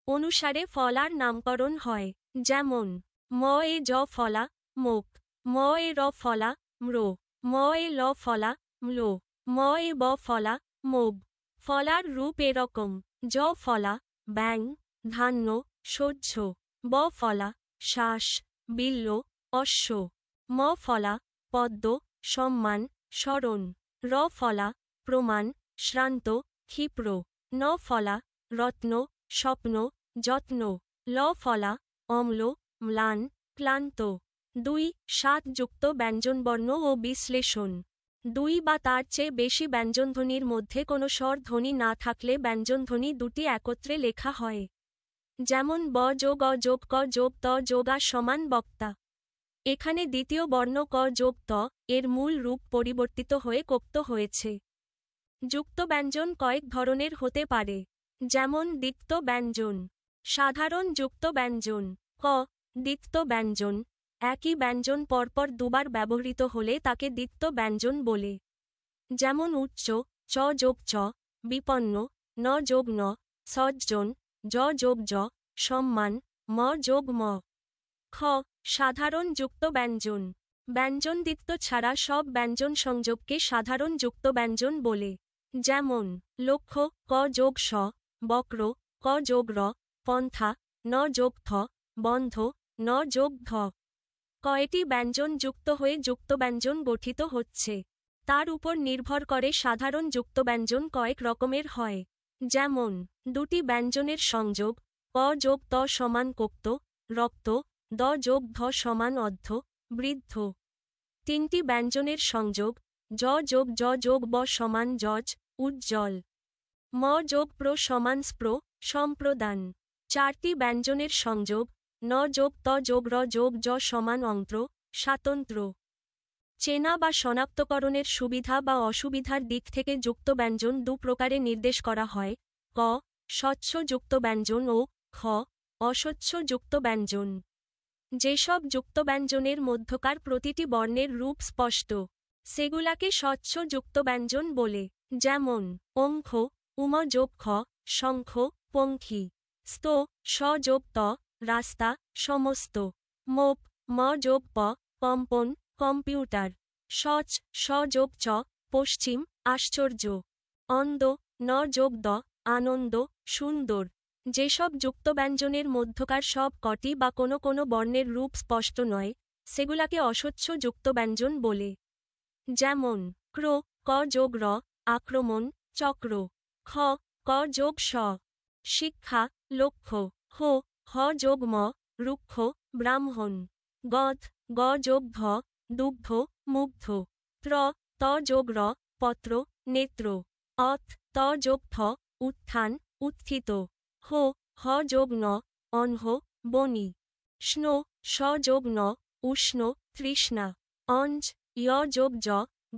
অনুসারে ফলার নামকরণ হয়। যেমন ম এ জ ফলা, মোক। ম এ র ফলা, ম্র। ম এ ল ফলা, ম্লো। ম এ ব ফলা, মোব। ফলার রূপ এরকম: জ ফলা, ব্যাং, ধান্য, সহ্য। ব ফলা, শ্বাস, বিল্ল, অশ্ব। ম ফলা, পদ্ম, সম্মান, স্মরণ। র ফলা, প্রমাণ, শ্রান্ত, ক্ষিপ্র। ন ফলা, রত্ন, স্বপ্ন, যত্ন। ল ফলা, অম্ল, ম্লান, ক্লান্ত। 2, 7 যুক্ত ব্যঞ্জনবর্ণ ও বিশ্লেষণ। 2 বা তার চেয়ে বেশি ব্যঞ্জনধ্বনির মধ্যে কোনো স্বরধ্বনি না থাকলে ব্যঞ্জনধ্বনি দুটি একত্রে লেখা হয়। যেমন ব যোগ অ যোগ ক যোগ ত যোগ আ সমান বক্তা। এখানে দ্বিতীয় বর্ণ ক যোগ ত এর মূল রূপ পরিবর্তিত হয়ে কোক্ত হয়েছে। যুক্ত ব্যঞ্জন কয়েক ধরনের হতে পারে, যেমন দ্বিত্ব ব্যঞ্জন, সাধারণ যুক্ত ব্যঞ্জন। ক দ্বিত্ব ব্যঞ্জন, একই ব্যঞ্জন পরপর দুবার ব্যবহৃত হলে তাকে দ্বিত্ব ব্যঞ্জন বলে, যেমন উচ্চ, চ যোগ চ, বিপন্ন, ন যোগ ন, সজ্জন, জ যোগ জ, সম্মান, ম যোগ ম। খ সাধারণ যুক্ত ব্যঞ্জন, ব্যঞ্জন দ্বিত্ব ছাড়া সব ব্যঞ্জন সংযোগকে সাধারণ যুক্ত ব্যঞ্জন বলে, যেমন লক্ষ্য, ক যোগ স, বক্র, ক যোগ র, পন্থা, ন যোগ থ, বন্ধ, ন যোগ ধ। কয়টি ব্যঞ্জন যুক্ত হয়ে যুক্ত ব্যঞ্জন গঠিত হচ্ছে, তার উপর নির্ভর করে সাধারণ যুক্ত ব্যঞ্জন কয়েক রকমের হয়, যেমন দুটি ব্যঞ্জনের সংযোগ, ক যোগ ত সমান কোক্ত, রক্ত, দ যোগ ধ সমান অর্ধ, বৃদ্ধ। তিনটি ব্যঞ্জনের সংযোগ, জ যোগ জ যোগ ব সমান যজ, উজ্জ্বল, ম যোগ প্র সমান স্প্র, সম্প্রদান। চারটি ব্যঞ্জনের সংযোগ, ন যোগ ত যোগ র যোগ জ সমান অন্ত্র, স্বাতন্ত্র। চেনা বা শনাক্তকরণের সুবিধা বা অসুবিধার দিক থেকে যুক্ত ব্যঞ্জন দু প্রকারে নির্দেশ করা হয়, ক স্বচ্ছ যুক্ত ব্যঞ্জন ও খ অস্বচ্ছ যুক্ত ব্যঞ্জন। যেসব যুক্ত ব্যঞ্জনের মধ্যকার প্রতিটি বর্ণের রূপ স্পষ্ট, সেগুলাকে স্বচ্ছ যুক্ত ব্যঞ্জন বলে, যেমন অঙ্খ, উম যোগ খ, শঙ্খ, পঙ্খী, স্ত, স যোগ ত, রাস্তা, সমস্ত, মোপ, ম যোগ প, কম্পন, কম্পিউটার, সচ, স যোগ চ, পশ্চিম, আশ্চর্য, অন্দ, ন যোগ দ, আনন্দ, সুন্দর। যেসব যুক্ত ব্যঞ্জনের মধ্যকার সব কটি বা কোনো কোনো বর্ণের রূপ স্পষ্ট নয়, সেগুলাকে অস্বচ্ছ যুক্ত ব্যঞ্জন বলে, যেমন ক্র, ক যোগ র, আক্রমণ, চক্র, খ, ক যোগ স, শিক্ষা, লক্ষ্য, হো, হ যোগ ম, রুক্ষ, ব্রাহ্মণ, গথ, গ যোগ ধ, দুগ্ধ, মুগ্ধ, ত্র, ত যোগ র, পত্র, নেত্র, অথ, ত যোগ থ, উত্থান, উত্থিত, হো, হ যোগ ন, অনহ, বনি, স্ন, স যোগ ন, উষ্ণ, তৃষ্ণা, অঞ্জ, য় যোগ জ,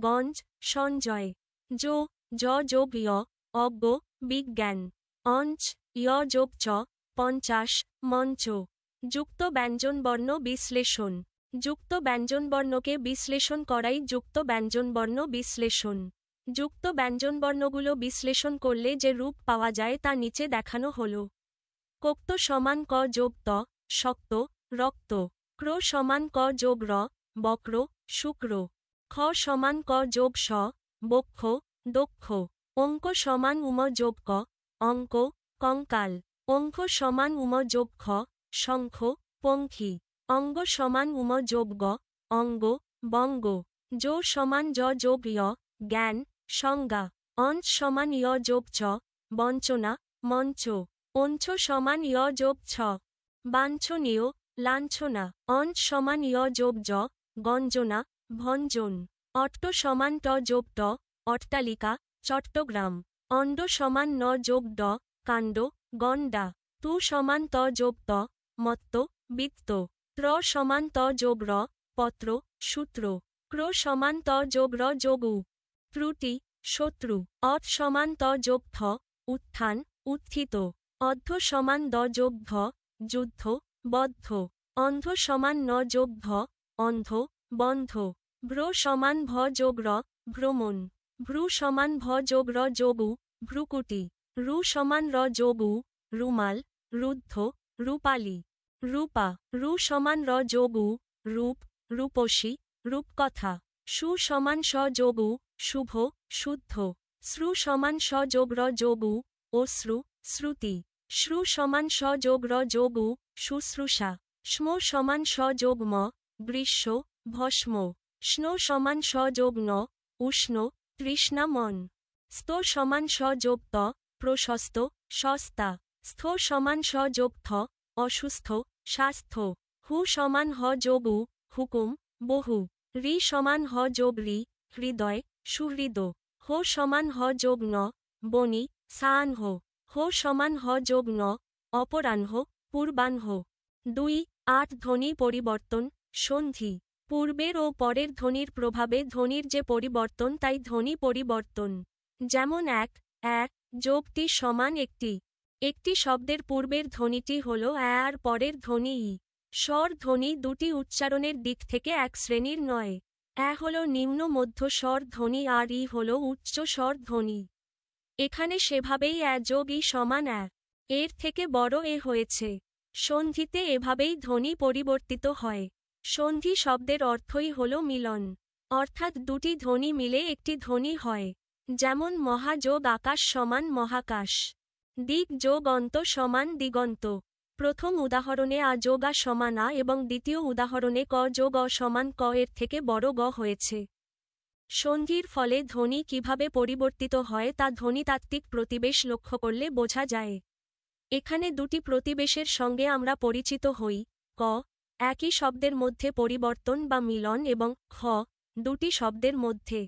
গঞ্জ, সঞ্জয়, যো, জ যোগ য়, অজ্ঞ, বিজ্ঞান, অঞ্চ, য় যোগ চ, 50, মঞ্চ। যুক্ত ব্যঞ্জনবর্ণ বিশ্লেষণ, যুক্ত ব্যঞ্জনবর্ণকে বিশ্লেষণ করাই যুক্ত ব্যঞ্জনবর্ণ বিশ্লেষণ। যুক্ত ব্যঞ্জনবর্ণগুলো বিশ্লেষণ করলে যে রূপ পাওয়া যায় তা নিচে দেখানো হল। কোক্ত সমান ক যোগ ত, শক্ত, রক্ত, ক্র সমান ক যোগ র, বক্র, শুক্র, খ সমান ক যোগ স, বক্ষ, দক্ষ, অঙ্ক সমান উম যোগ ক, অঙ্ক, কঙ্কাল, অঙ্ক সমান উম যোগ খ, শঙ্খ, পঙ্খী, অঙ্গ সমান উম যোগ গ, অঙ্গ, বঙ্গ, যো সমান জ যোগ য়, জ্ঞান, সংজ্ঞা, অঞ্চ সমান য় যোগ ছ, বঞ্চনা, মঞ্চ, অঞ্চ সমান য় যোগ ছ, বাঞ্ছনীয়, লাঞ্ছনা, অঞ্চ সমান য় যোগ জ, গঞ্জনা, ভঞ্জন, অট্ট সমান ট যোগ ট, অট্টালিকা, চট্টগ্রাম, অণ্ড সমান ন যোগ ড, কাণ্ড, গণ্ডা, তু সমান ত যোগ ত, মত্ত, বিত্ত, ত্র সমান ত যোগ র, পত্র, সূত্র, ক্র সমান ত যোগ র যোগু, ত্রুটি, শত্রু, অথ সমান ত যোগ থ, উত্থান, উত্থিত, অর্ধ সমান দ যোগ ধ, যুদ্ধ, বদ্ধ, অন্ধ সমান ন যোগ ধ, অন্ধ, বন্ধ, ভ্র সমান ভ যোগ র, ভ্রমণ, ভ্রু সমান ভ যোগ র যোগু, ভ্রুকুটি, রু সমান র যোগু, রুমাল, রুদ্ধ, রূপালী, রূপা, রু সমান র যোগু, রূপ, রূপসী, রূপকথা, সু সমান স যোগু, শুভ, শুদ্ধ, শ্রু সমান স যোগ র যোগু, অশ্রু, শ্রুতি, শ্রু সমান স যোগ র যোগু, শুশ্রূষা, স্ম সমান স যোগ ম, গ্রীষ্ম, ভস্ম, স্নো সমান স যোগ ন, উষ্ণ, তৃষ্ণা মন, স্ত সমান স যোগ ত, প্রশস্ত, সস্তা, স্থ সমান স যোগ থ, অসুস্থ, স্বাস্থ্য, হু সমান হ যোগু, হুকুম, বহু, রি সমান হ যোগ রি, হৃদয়, সুহৃদ, হো সমান হ যোগ ন, বনি, সাআনহ, হো সমান হ যোগ ন, অপরাহ্ন, পূর্বাহ্ন। 2. 8 ধ্বনি পরিবর্তন, সন্ধি, পূর্বের ও পরের ধ্বনির প্রভাবে ধ্বনির যে পরিবর্তন তাই ধ্বনি পরিবর্তন। যেমন এক যোগ টি সমান একটি। একটি শব্দের পূর্বের ধ্বনিটি হল আর পরের ধ্বনি ই। স্বর ধ্বনি দুটি উচ্চারণের দিক থেকে এক শ্রেণীর নয়। হল নিম্ন মধ্য স্বর ধ্বনি আর ই হল উচ্চ স্বর ধ্বনি। এখানে সেভাবেই যোগ ই সমান এর থেকে বড় হয়েছে। সন্ধিতে এভাবেই ধ্বনি পরিবর্তিত হয়। সন্ধি শব্দের অর্থই হল মিলন, অর্থাৎ দুটি ধ্বনি মিলে একটি ধ্বনি হয়। যেমন মহা যোগ আকাশ সমান মহাকাশ, দিক যোগ অন্ত সমান দিগন্ত। প্রথম উদাহরণে আ যোগ আ সমান আ এবং দ্বিতীয় উদাহরণে ক যোগ অ সমান ক এর থেকে বড় গ হয়েছে। সন্ধির ফলে ধ্বনি কিভাবে পরিবর্তিত হয় তা ধ্বনিতাত্ত্বিক প্রতিবেশ লক্ষ্য করলে বোঝা যায়। এখানে দুটি প্রতিবেশের সঙ্গে আমরা পরিচিত হই। ক, একই শব্দের মধ্যে পরিবর্তন বা মিলন, এবং খ, দুটি শব্দের মধ্যে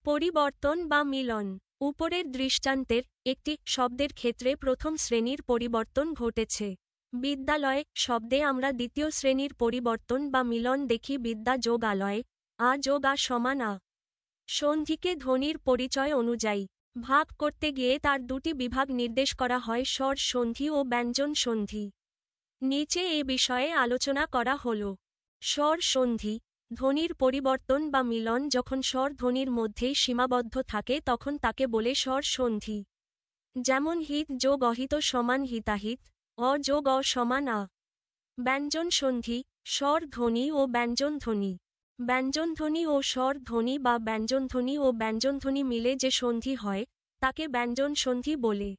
পরিবর্তন বা মিলন। উপরের দৃষ্টান্তের একটি শব্দের ক্ষেত্রে প্রথম শ্রেণীর পরিবর্তন ঘটেছে। বিদ্যালয় শব্দে আমরা দ্বিতীয় শ্রেণীর পরিবর্তন বা মিলন দেখি বিদ্যা যোগ আলয়, আ যোগ আ সমান আ। সন্ধিকে ধ্বনির পরিচয় অনুযায়ী ভাগ করতে গিয়ে তার দুটি বিভাগ নির্দেশ করা হয়, স্বর সন্ধি ও ব্যঞ্জন সন্ধি। নিচে এ বিষয়ে আলোচনা করা হল। স্বর সন্ধি, ধ্বনির পরিবর্তন বা মিলন যখন স্বর ধ্বনির মধ্যেই সীমাবদ্ধ থাকে তখন তাকে বলে স্বর সন্ধি। যেমন হিত যোগ অহিত সমান হিতাহিত, অ যোগ অ সমান আ। ব্যঞ্জন সন্ধি, স্বর ধ্বনি ও ব্যঞ্জন ধ্বনি। ব্যঞ্জনধ্বনি ও স্বর ধ্বনি বা ব্যঞ্জনধ্বনি ও ব্যঞ্জনধ্বনি মিলে যে সন্ধি হয় তাকে ব্যঞ্জন সন্ধি বলে।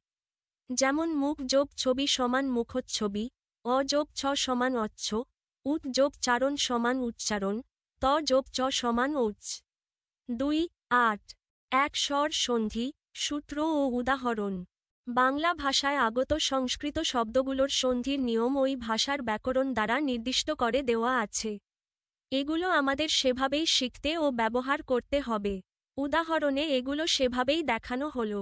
যেমন মুখ যোগ ছবি সমান মুখচ্ছবি, অ যোগ ছ সমান অচ্ছ, উৎ যোগ চারণ সমান উচ্চারণ, ত যোগ চ সমান উচ্চ। 2.8 এক স্বর সন্ধি, সূত্র ও উদাহরণ। বাংলা ভাষায় আগত সংস্কৃত শব্দগুলোর সন্ধির নিয়ম ওই ভাষার ব্যাকরণ দ্বারা নির্দিষ্ট করে দেওয়া আছে। এগুলো আমাদের সেভাবেই শিখতে ও ব্যবহার করতে হবে। উদাহরণে এগুলো সেভাবেই দেখানো হল।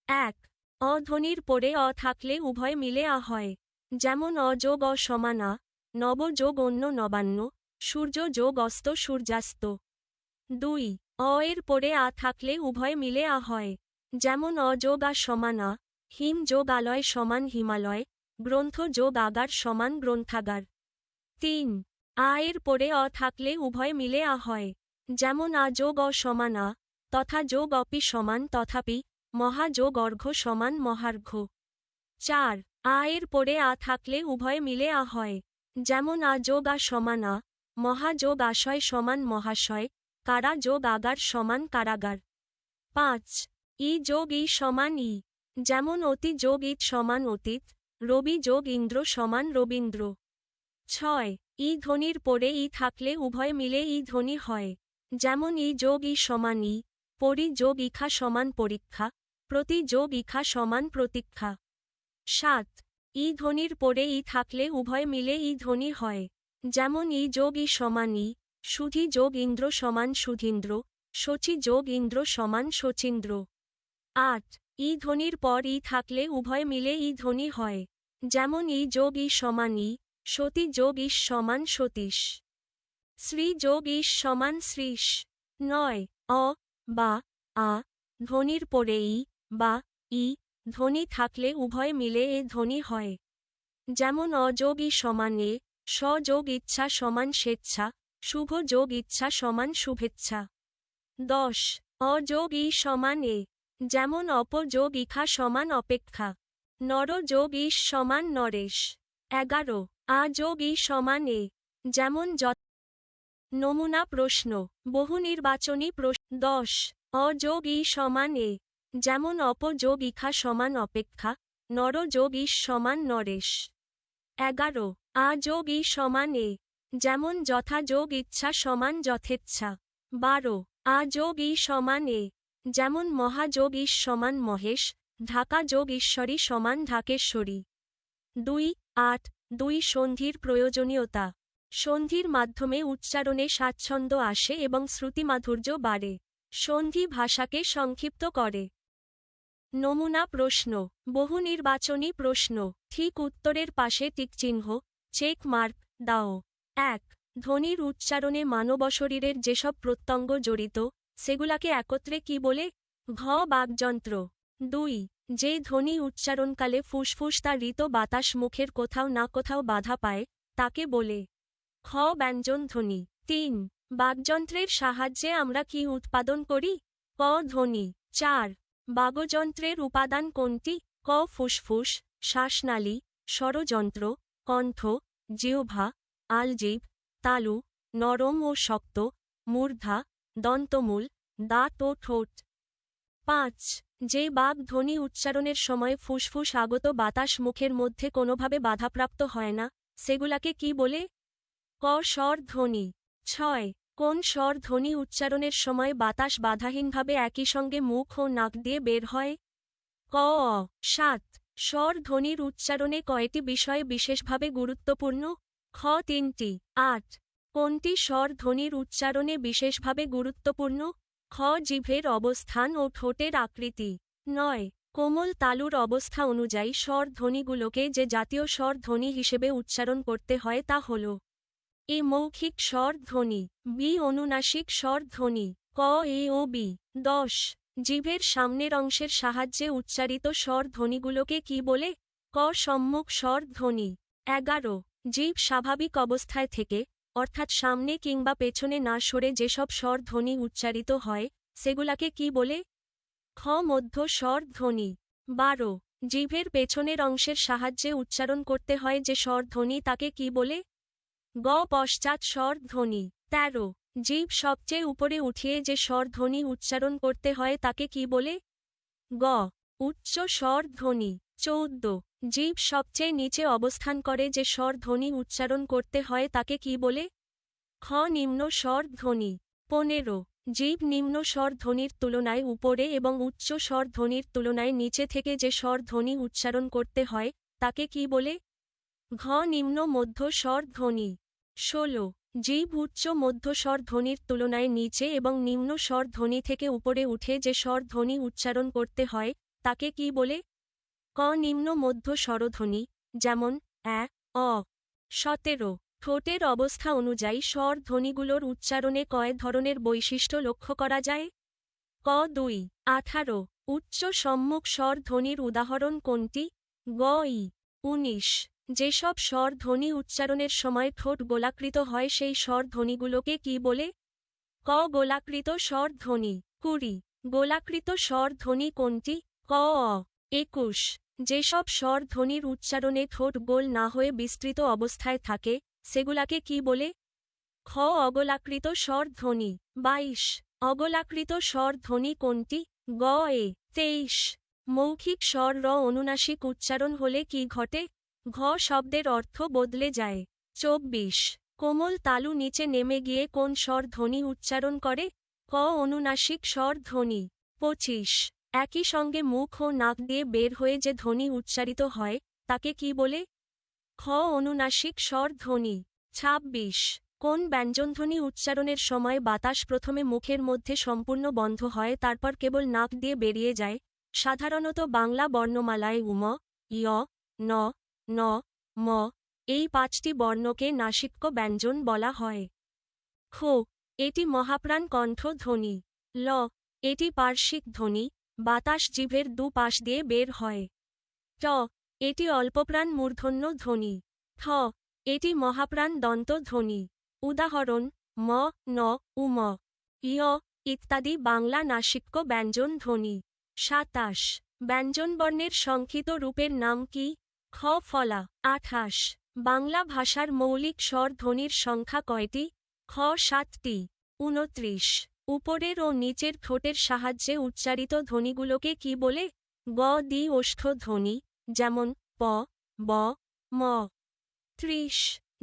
1 অ ধ্বনির পরে অ থাকলে উভয় মিলে আ হয়। যেমন অ যোগ অ সমান আ, নব যোগ অন্য নবান্ন, সূর্য যোগ অস্ত সূর্যাস্ত। 2 অ এর পরে আ থাকলে উভয় মিলে আ হয়। যেমন অ যোগ আ সমান আ, হিম যোগ আলয় সমান হিমালয়, গ্রন্থ যোগ আগার সমান গ্রন্থাগার। 3 আ এর পরে অ থাকলে উভয় মিলে আ হয়। যেমন আ যোগ অ সমান আ, তথা যোগ অপি সমান তথাপি, মহা যোগ অর্ঘ্য সমান মহার্ঘ্য। 4 আ এর পরে আ থাকলে উভয় মিলে আ হয়। যেমন আ যোগ আ সমান আ, মহা যোগ আশয় সমান মহাশয়, কারা যোগ আগার সমান কারাগার। 5 ই যোগ ই সমান ই। যেমন অতি যোগ ইত সমান অতীত, রবি যোগ ইন্দ্র সমান রবীন্দ্র। 6 ই ধ্বনির পরে ই থাকলে উভয় মিলে ই ধ্বনি হয়। যেমন ই যোগ ই সমান ই, পরি যোগ ইখা সমান পরীক্ষা, প্রতি যোগ ইখা সমান প্রতীক্ষা। 7 ই ধ্বনির পরে ই থাকলে উভয় মিলে ই ধ্বনি হয়। যেমন ই যোগ ই সমান ই, সুধি যোগ ইন্দ্র সমান সুধীন্দ্র, শচী যোগ ইন্দ্র সমান শচীন্দ্র। 8 ই ধ্বনির পর ই থাকলে উভয় মিলে ই ধ্বনি হয়। যেমন ই যোগ ই সমান ই, সতী যোগ ইস সমান সতীশ, শ্রী যোগ ইস সমান শ্রীশ। 9 অ বা আ ধ্বনির পরে ই বা ই ধ্বনি থাকলে উভয় মিলে এ ধ্বনি হয়। যেমন অ যোগ ই সমান এ, স যোগ ইচ্ছা সমান স্বেচ্ছা, শুভ যোগ ইচ্ছা সমান শুভেচ্ছা। 10 অ যোগ ই সমান এ। যেমন অপ যোগ ইখা সমান অপেক্ষা, নর যোগ ইস সমান নরেশ। 11 আ যোগ ই সমান এ। যেমন নমুনা প্রশ্ন, বহুনির্বাচনী প্রশ্ন। 10 অ যোগ ই সমান এ। যেমন অপ যোগ ইখা সমান অপেক্ষা, নর যোগ ইস সমান নরেশ। 11 আ যোগ ই সমান এ। যেমন যথা যোগ ইচ্ছা সমান যথেচ্ছা। 12 আ যোগ ই সমান এ। যেমন মহাযোগ ইস সমান মহেশ, ঢাকা যোগ ঈশ্বরী সমান ঢাকেশ্বরী। 2.8 সন্ধির প্রয়োজনীয়তা। সন্ধির মাধ্যমে উচ্চারণে স্বাচ্ছন্দ্য আসে এবং শ্রুতিমাধুর্য বাড়ে। সন্ধি ভাষাকে সংক্ষিপ্ত করে। নমুনা প্রশ্ন, বহুনির্বাচনী প্রশ্ন। ঠিক উত্তরের পাশে টিকচিহ্ন, চেক মার্ক দাও। 1 ধ্বনির উচ্চারণে মানবশরীরের যেসব প্রত্যঙ্গ জড়িত সেগুলাকে একত্রে কি বলে? ঘ বাগযন্ত্র। 2. যে ধ্বনি উচ্চারণকালে ফুসফুস তা ঋত বাতাস মুখের কোথাও না কোথাও বাধা পায় তাকে বলে। খ ব্যঞ্জন ধ্বনি। 3. বাগযন্ত্রের সাহায্যে আমরা কি উৎপাদন করি? ক ধ্বনি। 4. বাগযন্ত্রের উপাদান কোনটি? ক ফুসফুস, শ্বাসনালী, স্বরযন্ত্র, কণ্ঠ, জিহ্বা, আলজিভ, তালু, নরম ও শক্ত, মূর্ধা, দন্তমূল, দাঁত ও ঠোঁট। 5. যে বাগ ধ্বনি উচ্চারণের সময় ফুসফুস আগত বাতাস মুখের মধ্যে কোনোভাবে বাধাপ্রাপ্ত হয় না সেগুলাকে কি বলে? ক স্বর ধ্বনি। 6. কোন স্বর ধ্বনি উচ্চারণের সময় বাতাস বাধাহীনভাবে একই সঙ্গে মুখ ও নাক দিয়ে বের হয়? ক অ। 7. স্বর ধ্বনির উচ্চারণে কয়টি বিষয় বিশেষভাবে গুরুত্বপূর্ণ? খ 3টি। 8. কোনটি স্বর ধ্বনির উচ্চারণে বিশেষভাবে গুরুত্বপূর্ণ? খ জিভের অবস্থান ও ঠোঁটের আকৃতি। 9. কোমল তালুর অবস্থা অনুযায়ী স্বর ধ্বনিগুলোকে যে জাতীয় স্বর ধ্বনি হিসেবে উচ্চারণ করতে হয় তা হল: এ মৌখিক স্বর ধ্বনি, বি অনুনাসিক স্বর ধ্বনি, ক এ ও বি। 10. জিভের সামনের অংশের সাহায্যে উচ্চারিত স্বর ধ্বনিগুলোকে কি বলে? ক সম্মুখ স্বর ধ্বনি। 11. জিভ স্বাভাবিক অবস্থায় থেকে, অর্থাৎ সামনে কিংবা পেছনে না সরে যেসব স্বর ধ্বনি উচ্চারিত হয় সেগুলাকে কি বলে? খ মধ্য স্বর ধ্বনি। 12. জিভের পেছনের অংশের সাহায্যে উচ্চারণ করতে হয় যে স্বর ধ্বনি তাকে কি বলে? গ পশ্চাৎ স্বর ধ্বনি। 13. জিভ সবচেয়ে উপরে উঠিয়ে যে স্বর ধ্বনি উচ্চারণ করতে হয় তাকে কি বলে? গ উচ্চ স্বর ধ্বনি। 14. জিভ সবচেয়ে নিচে অবস্থান করে যে স্বর ধ্বনি উচ্চারণ করতে হয় তাকে কি বলে? খ নিম্ন স্বর ধ্বনি। 15. জিভ নিম্ন স্বর ধ্বনির তুলনায় উপরে এবং উচ্চ স্বর ধ্বনির তুলনায় নিচে থেকে যে স্বর ধ্বনি উচ্চারণ করতে হয় তাকে কি বলে? ঘ নিম্ন মধ্য স্বর ধ্বনি। 16. জিভ উচ্চ মধ্য স্বর ধ্বনির তুলনায় নিচে এবং নিম্ন স্বর ধ্বনি থেকে উপরে উঠে যে স্বর ধ্বনি উচ্চারণ করতে হয় তাকে কি বলে? ক নিম্ন মধ্য স্বরধ্বনি, যেমন অ্যা, অ। 17. ঠোঁটের অবস্থা অনুযায়ী স্বর ধ্বনিগুলোর উচ্চারণে কয় ধরনের বৈশিষ্ট্য লক্ষ্য করা যায়? ক 2. 18. উচ্চ সম্মুখ স্বর ধ্বনির উদাহরণ কোনটি? গ ই। 19. যেসব স্বর ধ্বনি উচ্চারণের সময় ঠোঁট গোলাকৃত হয় সেই স্বর ধ্বনিগুলোকে কি বলে? ক গোলাকৃত স্বর ধ্বনি। 20. গোলাকৃত স্বর ধ্বনি কোনটি? ক অ। 21. যেসব স্বর ধ্বনির উচ্চারণে ঠোঁট গোল না হয়ে বিস্তৃত অবস্থায় থাকে সেগুলাকে কি বলে? খ অগোলাকৃত স্বর ধ্বনি। 22. অগোলাকৃত স্বর ধ্বনি কোনটি? গ এ। 23. মৌখিক স্বর র অনুনাসিক উচ্চারণ হলে কি ঘটে? ঘ শব্দের অর্থ বদলে যায়। 24. কোমল তালু নিচে নেমে গিয়ে কোন স্বর ধ্বনি উচ্চারণ করে? ক অনুনাসিক স্বর ধ্বনি। 25. একই সঙ্গে মুখ ও নাক দিয়ে বের হয়ে যে ধ্বনি উচ্চারিত হয় তাকে কি বলে? খ অনুনাসিক স্বর ধ্বনি। 26. কোন ব্যঞ্জনধ্বনি উচ্চারণের সময় বাতাস প্রথমে মুখের মধ্যে সম্পূর্ণ বন্ধ হয় তারপর কেবল নাক দিয়ে বেরিয়ে যায়? সাধারণত বাংলা বর্ণমালায় উম, ইয়, ন, ন, ম এই 5টি বর্ণকে নাসিক্য ব্যঞ্জন বলা হয়। খ এটি মহাপ্রাণ কণ্ঠ ধ্বনি। ল এটি পার্শ্বিক ধ্বনি, বাতাস জিভের দুপাশ দিয়ে বের হয়। ট এটি অল্পপ্রাণ মূর্ধন্য ধ্বনি। থ এটি মহাপ্রাণ দন্ত ধ্বনি। উদাহরণ: ম, ন, উম, ইয় ইত্যাদি বাংলা নাসিক্য ব্যঞ্জন ধ্বনি। 27. ব্যঞ্জনবর্ণের সংক্ষিপ্ত রূপের নাম কি? খ ফলা। 28. বাংলা ভাষার মৌলিক স্বর ধ্বনির সংখ্যা কয়টি? খ 7টি। 29. উপরের ও নিচের ঠোঁটের সাহায্যে উচ্চারিত ধ্বনিগুলোকে কি বলে? গ দ্বি ওষ্ঠ ধ্বনি, যেমন প, ব, ম। 30.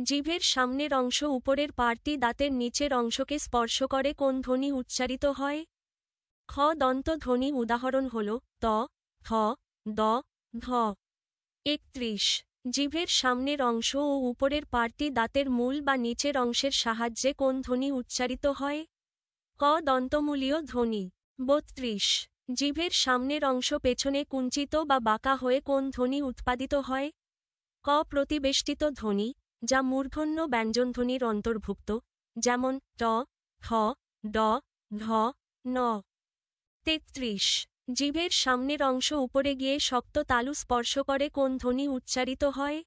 জিভের সামনের অংশ উপরের পার্টি দাঁতের নিচের অংশকে স্পর্শ করে কোন ধ্বনি উচ্চারিত হয়? খ দন্ত ধ্বনি। উদাহরণ হল ত, থ, দ, ধ। 31. জিভের সামনের অংশ ও উপরের পার্টি দাঁতের মূল বা নিচের অংশের সাহায্যে কোন ধ্বনি উচ্চারিত হয়? ক দন্তমূলীয় ধ্বনি। 32. জিভের সামনের অংশ পেছনে কুঞ্চিত বা বাঁকা হয়ে কোন ধ্বনি উৎপাদিত হয়? ক প্রতিবেষ্টিত ধ্বনি, যা মূর্ধন্য ব্যঞ্জনধ্বনির অন্তর্ভুক্ত, যেমন ট, ঠ, ড, ধ, ন। 33 জিভের সামনের অংশ উপরে গিয়ে শক্ত তালু স্পর্শ করে কোন ধ্বনি উচ্চারিত হয়?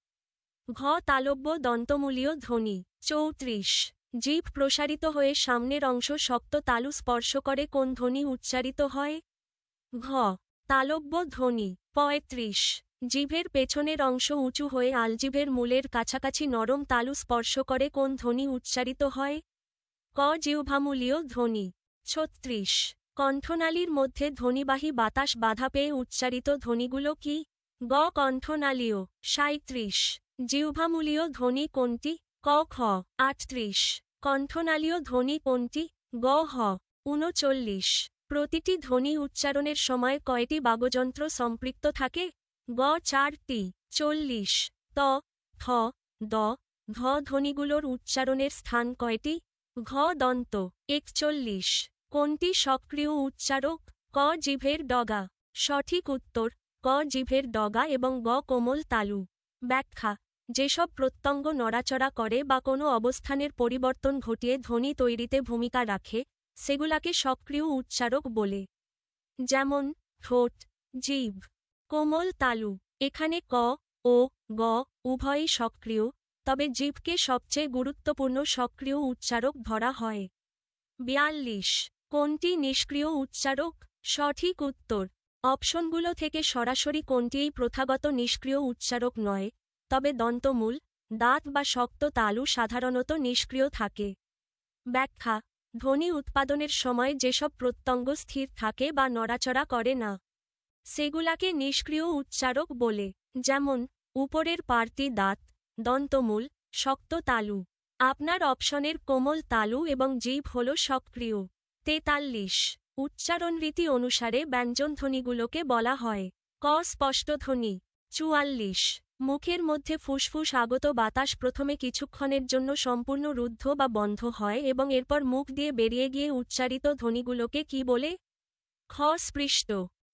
ঘ তালব্য দন্তমূলীয় ধ্বনি। 34 জিভ প্রসারিত হয়ে সামনের অংশ শক্ত তালু স্পর্শ করে কোন ধ্বনি উচ্চারিত হয়? ঘ তালব্য ধ্বনি। 35 জিভের পেছনের অংশ উঁচু হয়ে আলজিভের মূলের কাছাকাছি নরম তালু স্পর্শ করে কোন ধ্বনি উচ্চারিত হয়? ক জিহ্বামূলীয় ধ্বনি। 36 কণ্ঠনালীর মধ্যে ধ্বনিবাহী বাতাস বাধা পেয়ে উচ্চারিত ধ্বনিগুলো কি? গ কণ্ঠনালীয়। 37 জিহ্বামূলীয় ধ্বনি কোনটি? ক খ। 38 কণ্ঠনালীয় ধ্বনি কোনটি? গ হ। 39 প্রতিটি ধ্বনি উচ্চারণের সময় কয়টি বাগযন্ত্র সম্পৃক্ত থাকে? গ 4টি। 40 ত থ দ ধ ধ্বনিগুলোর উচ্চারণের স্থান কয়টি? ঘ দন্ত। 41 কোনটি সক্রিয় উচ্চারক? ক জিভের ডগা। সঠিক উত্তর ক জিভের ডগা এবং গ কোমল তালু। ব্যাখ্যা যেসব প্রত্যঙ্গ নড়াচড়া করে বা কোনো অবস্থানের পরিবর্তন ঘটিয়ে ধ্বনি তৈরিতে ভূমিকা রাখে সেগুলাকে সক্রিয় উচ্চারক বলে। যেমন ঠোঁট, জিভ। কোমল তালু এখানে ক ও গ উভয়ই সক্রিয়, তবে জিভকে সবচেয়ে গুরুত্বপূর্ণ সক্রিয় উচ্চারক ধরা হয়। 42 কোনটি নিষ্ক্রিয় উচ্চারক? সঠিক উত্তর অপশনগুলো থেকে সরাসরি কোনটিই প্রথাগত নিষ্ক্রিয় উচ্চারক নয়, তবে দন্তমূল, দাঁত বা শক্ত তালু সাধারণত নিষ্ক্রিয় থাকে। ব্যাখ্যা ধ্বনি উৎপাদনের সময় যেসব প্রত্যঙ্গ স্থির থাকে বা নড়াচড়া করে না সেগুলাকে নিষ্ক্রিয় উচ্চারক বলে। যেমন উপরের পার্তি দাঁত, দন্তমূল, শক্ত তালু। আপনার অপশনের কোমল তালু এবং জিভ হল সক্রিয়। 43 উচ্চারণ রীতি অনুসারে ব্যঞ্জনধ্বনিগুলোকে বলা হয়। ক স্পষ্টধ্বনি। 44 মুখের মধ্যে ফুসফুস আগত বাতাস প্রথমে কিছুক্ষণের জন্য সম্পূর্ণ রুদ্ধ বা বন্ধ হয় এবং এরপর মুখ দিয়ে বেরিয়ে গিয়ে উচ্চারিত ধ্বনিগুলোকে কি বলে? খ স্পৃষ্ট।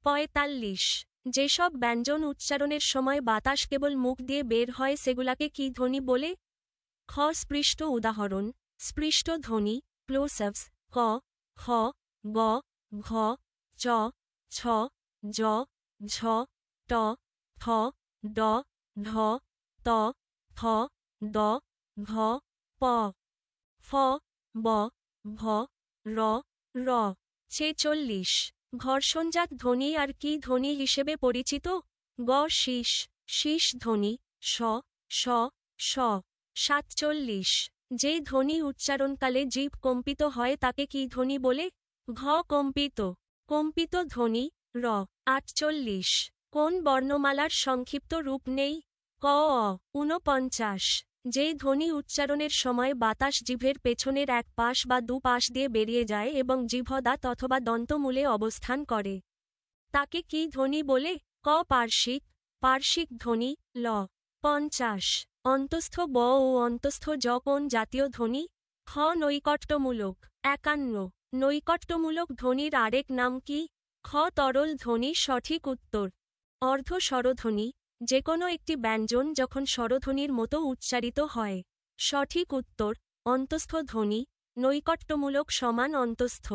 45 যেসব ব্যঞ্জন উচ্চারণের সময় বাতাস কেবল মুখ দিয়ে বের হয় সেগুলাকে কি ধ্বনি বলে? খ স্পৃষ্ট। উদাহরণ স্পৃষ্ট ধ্বনি প্লোসেভস ক খ গ ঘ চ ছ জ ঝ ট ঠ ড ঢ ত থ দ ঘ প ফ ব ভ র র। 46 ঘর্ষণজাত ধ্বনি আর কি ধ্বনি হিসেবে পরিচিত? গ শীষ, শীষ ধ্বনি স স স। 47 যে ধ্বনি উচ্চারণকালে জিভ কম্পিত হয় তাকে কি ধ্বনি বলে? ঘ কম্পিত। কম্পিত ধ্বনি র। 48 কোন বর্ণমালার সংক্ষিপ্ত রূপ নেই? ক অ। 49 যে ধ্বনি উচ্চারণের সময় বাতাস জিভের পেছনের এক পাশ বা দু পাশ দিয়ে বেরিয়ে যায় এবং জিহ্বদাঁত অথবা দন্তমূলে অবস্থান করে তাকে কি ধ্বনি বলে? ক পার্শ্বিক, পার্শ্বিক ধ্বনি ল। 50 অন্তস্থ ব ও অন্তস্থ জ কোন জাতীয় ধ্বনি? খ নৈকট্যমূলক। 51 নৈকট্যমূলক ধ্বনির আরেক নাম কি? খ তরল ধ্বনি। সঠিক উত্তর অর্ধ স্বরধ্বনি যে কোনো একটি ব্যঞ্জন যখন স্বরধ্বনির মতো উচ্চারিত হয়। সঠিক উত্তর অন্তস্থ ধ্বনি। নৈকট্যমূলক সমান অন্তস্থ।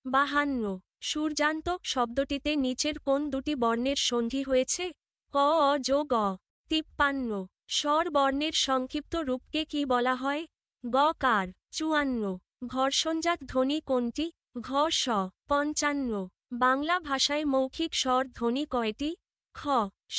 52 সূর্যান্ত শব্দটিতে নিচের কোন দুটি বর্ণের সন্ধি হয়েছে? ক অ যোগ অ। 53 স্বর বর্ণের সংক্ষিপ্ত রূপকে কি বলা হয়? গ কার। 54 ঘর্ষণজাত ধ্বনি কোনটি? ঘ স। 55 বাংলা ভাষায় মৌখিক স্বর ধ্বনি কয়টি? খ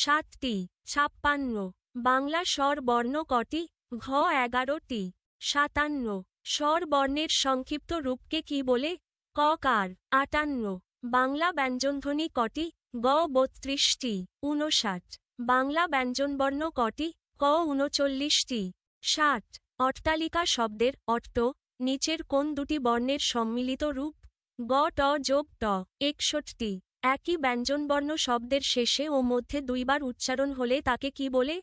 7টি। 56 বাংলা স্বর বর্ণ কটি? ঘ 11টি। 57 স্বর বর্ণের সংক্ষিপ্ত রূপকে কি বলে? ক কার। 58 বাংলা ব্যঞ্জনধ্বনি কটি? গ 32টি। 59 বাংলা ব্যঞ্জনবর্ণ কটি? ক 39টি। 60 অট্টালিকা শব্দের অট্ট নিচের কোন দুটি বর্ণের সম্মিলিত রূপ? গ ট যোগ ট। 61 একই ব্যঞ্জনবর্ণ শব্দের শেষে ও মধ্যে দুইবার উচ্চারণ হলে তাকে কি বলে?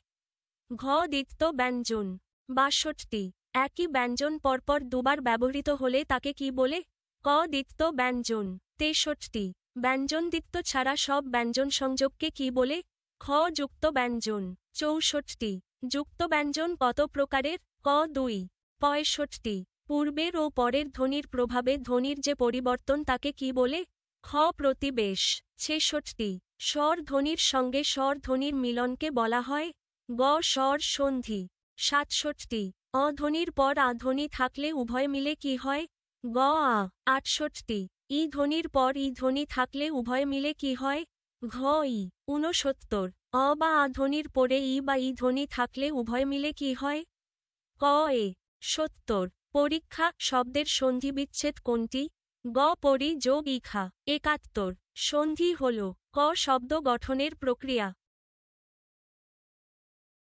ঘ দ্বিত্ব ব্যঞ্জন। 62 একই ব্যঞ্জন পরপর দুবার ব্যবহৃত হলে তাকে কি বলে? ক দ্বিত্ব ব্যঞ্জন। 63 ব্যঞ্জন দ্বিত্ব ছাড়া সব ব্যঞ্জন সংযোগকে কি বলে? খ যুক্ত ব্যঞ্জন। 64 যুক্ত ব্যঞ্জন কত প্রকারের? ক 2। 65 পূর্বের ও পরের ধ্বনির প্রভাবে ধ্বনির যে পরিবর্তন তাকে কি বলে? খ প্রতিবেশ 66 স্বরধ্বনির সঙ্গে স্বরধ্বনির মিলনকে বলা হয় গ স্বর সন্ধি 67 অধ্বনির পর আধ্বনি থাকলে উভয় মিলে কি হয় গ আ 68 ই ধ্বনির পর ই ধ্বনি থাকলে উভয় মিলে কি হয় ঘ ই 69 অ বা আধ্বনির পরে ই বা ই ধ্বনি থাকলে উভয় মিলে কি হয় ক এ 70 পরীক্ষা শব্দের সন্ধি বিচ্ছেদ কোনটি গ পরি যোগ ইখা 71 সন্ধি হল ক শব্দ গঠনের প্রক্রিয়া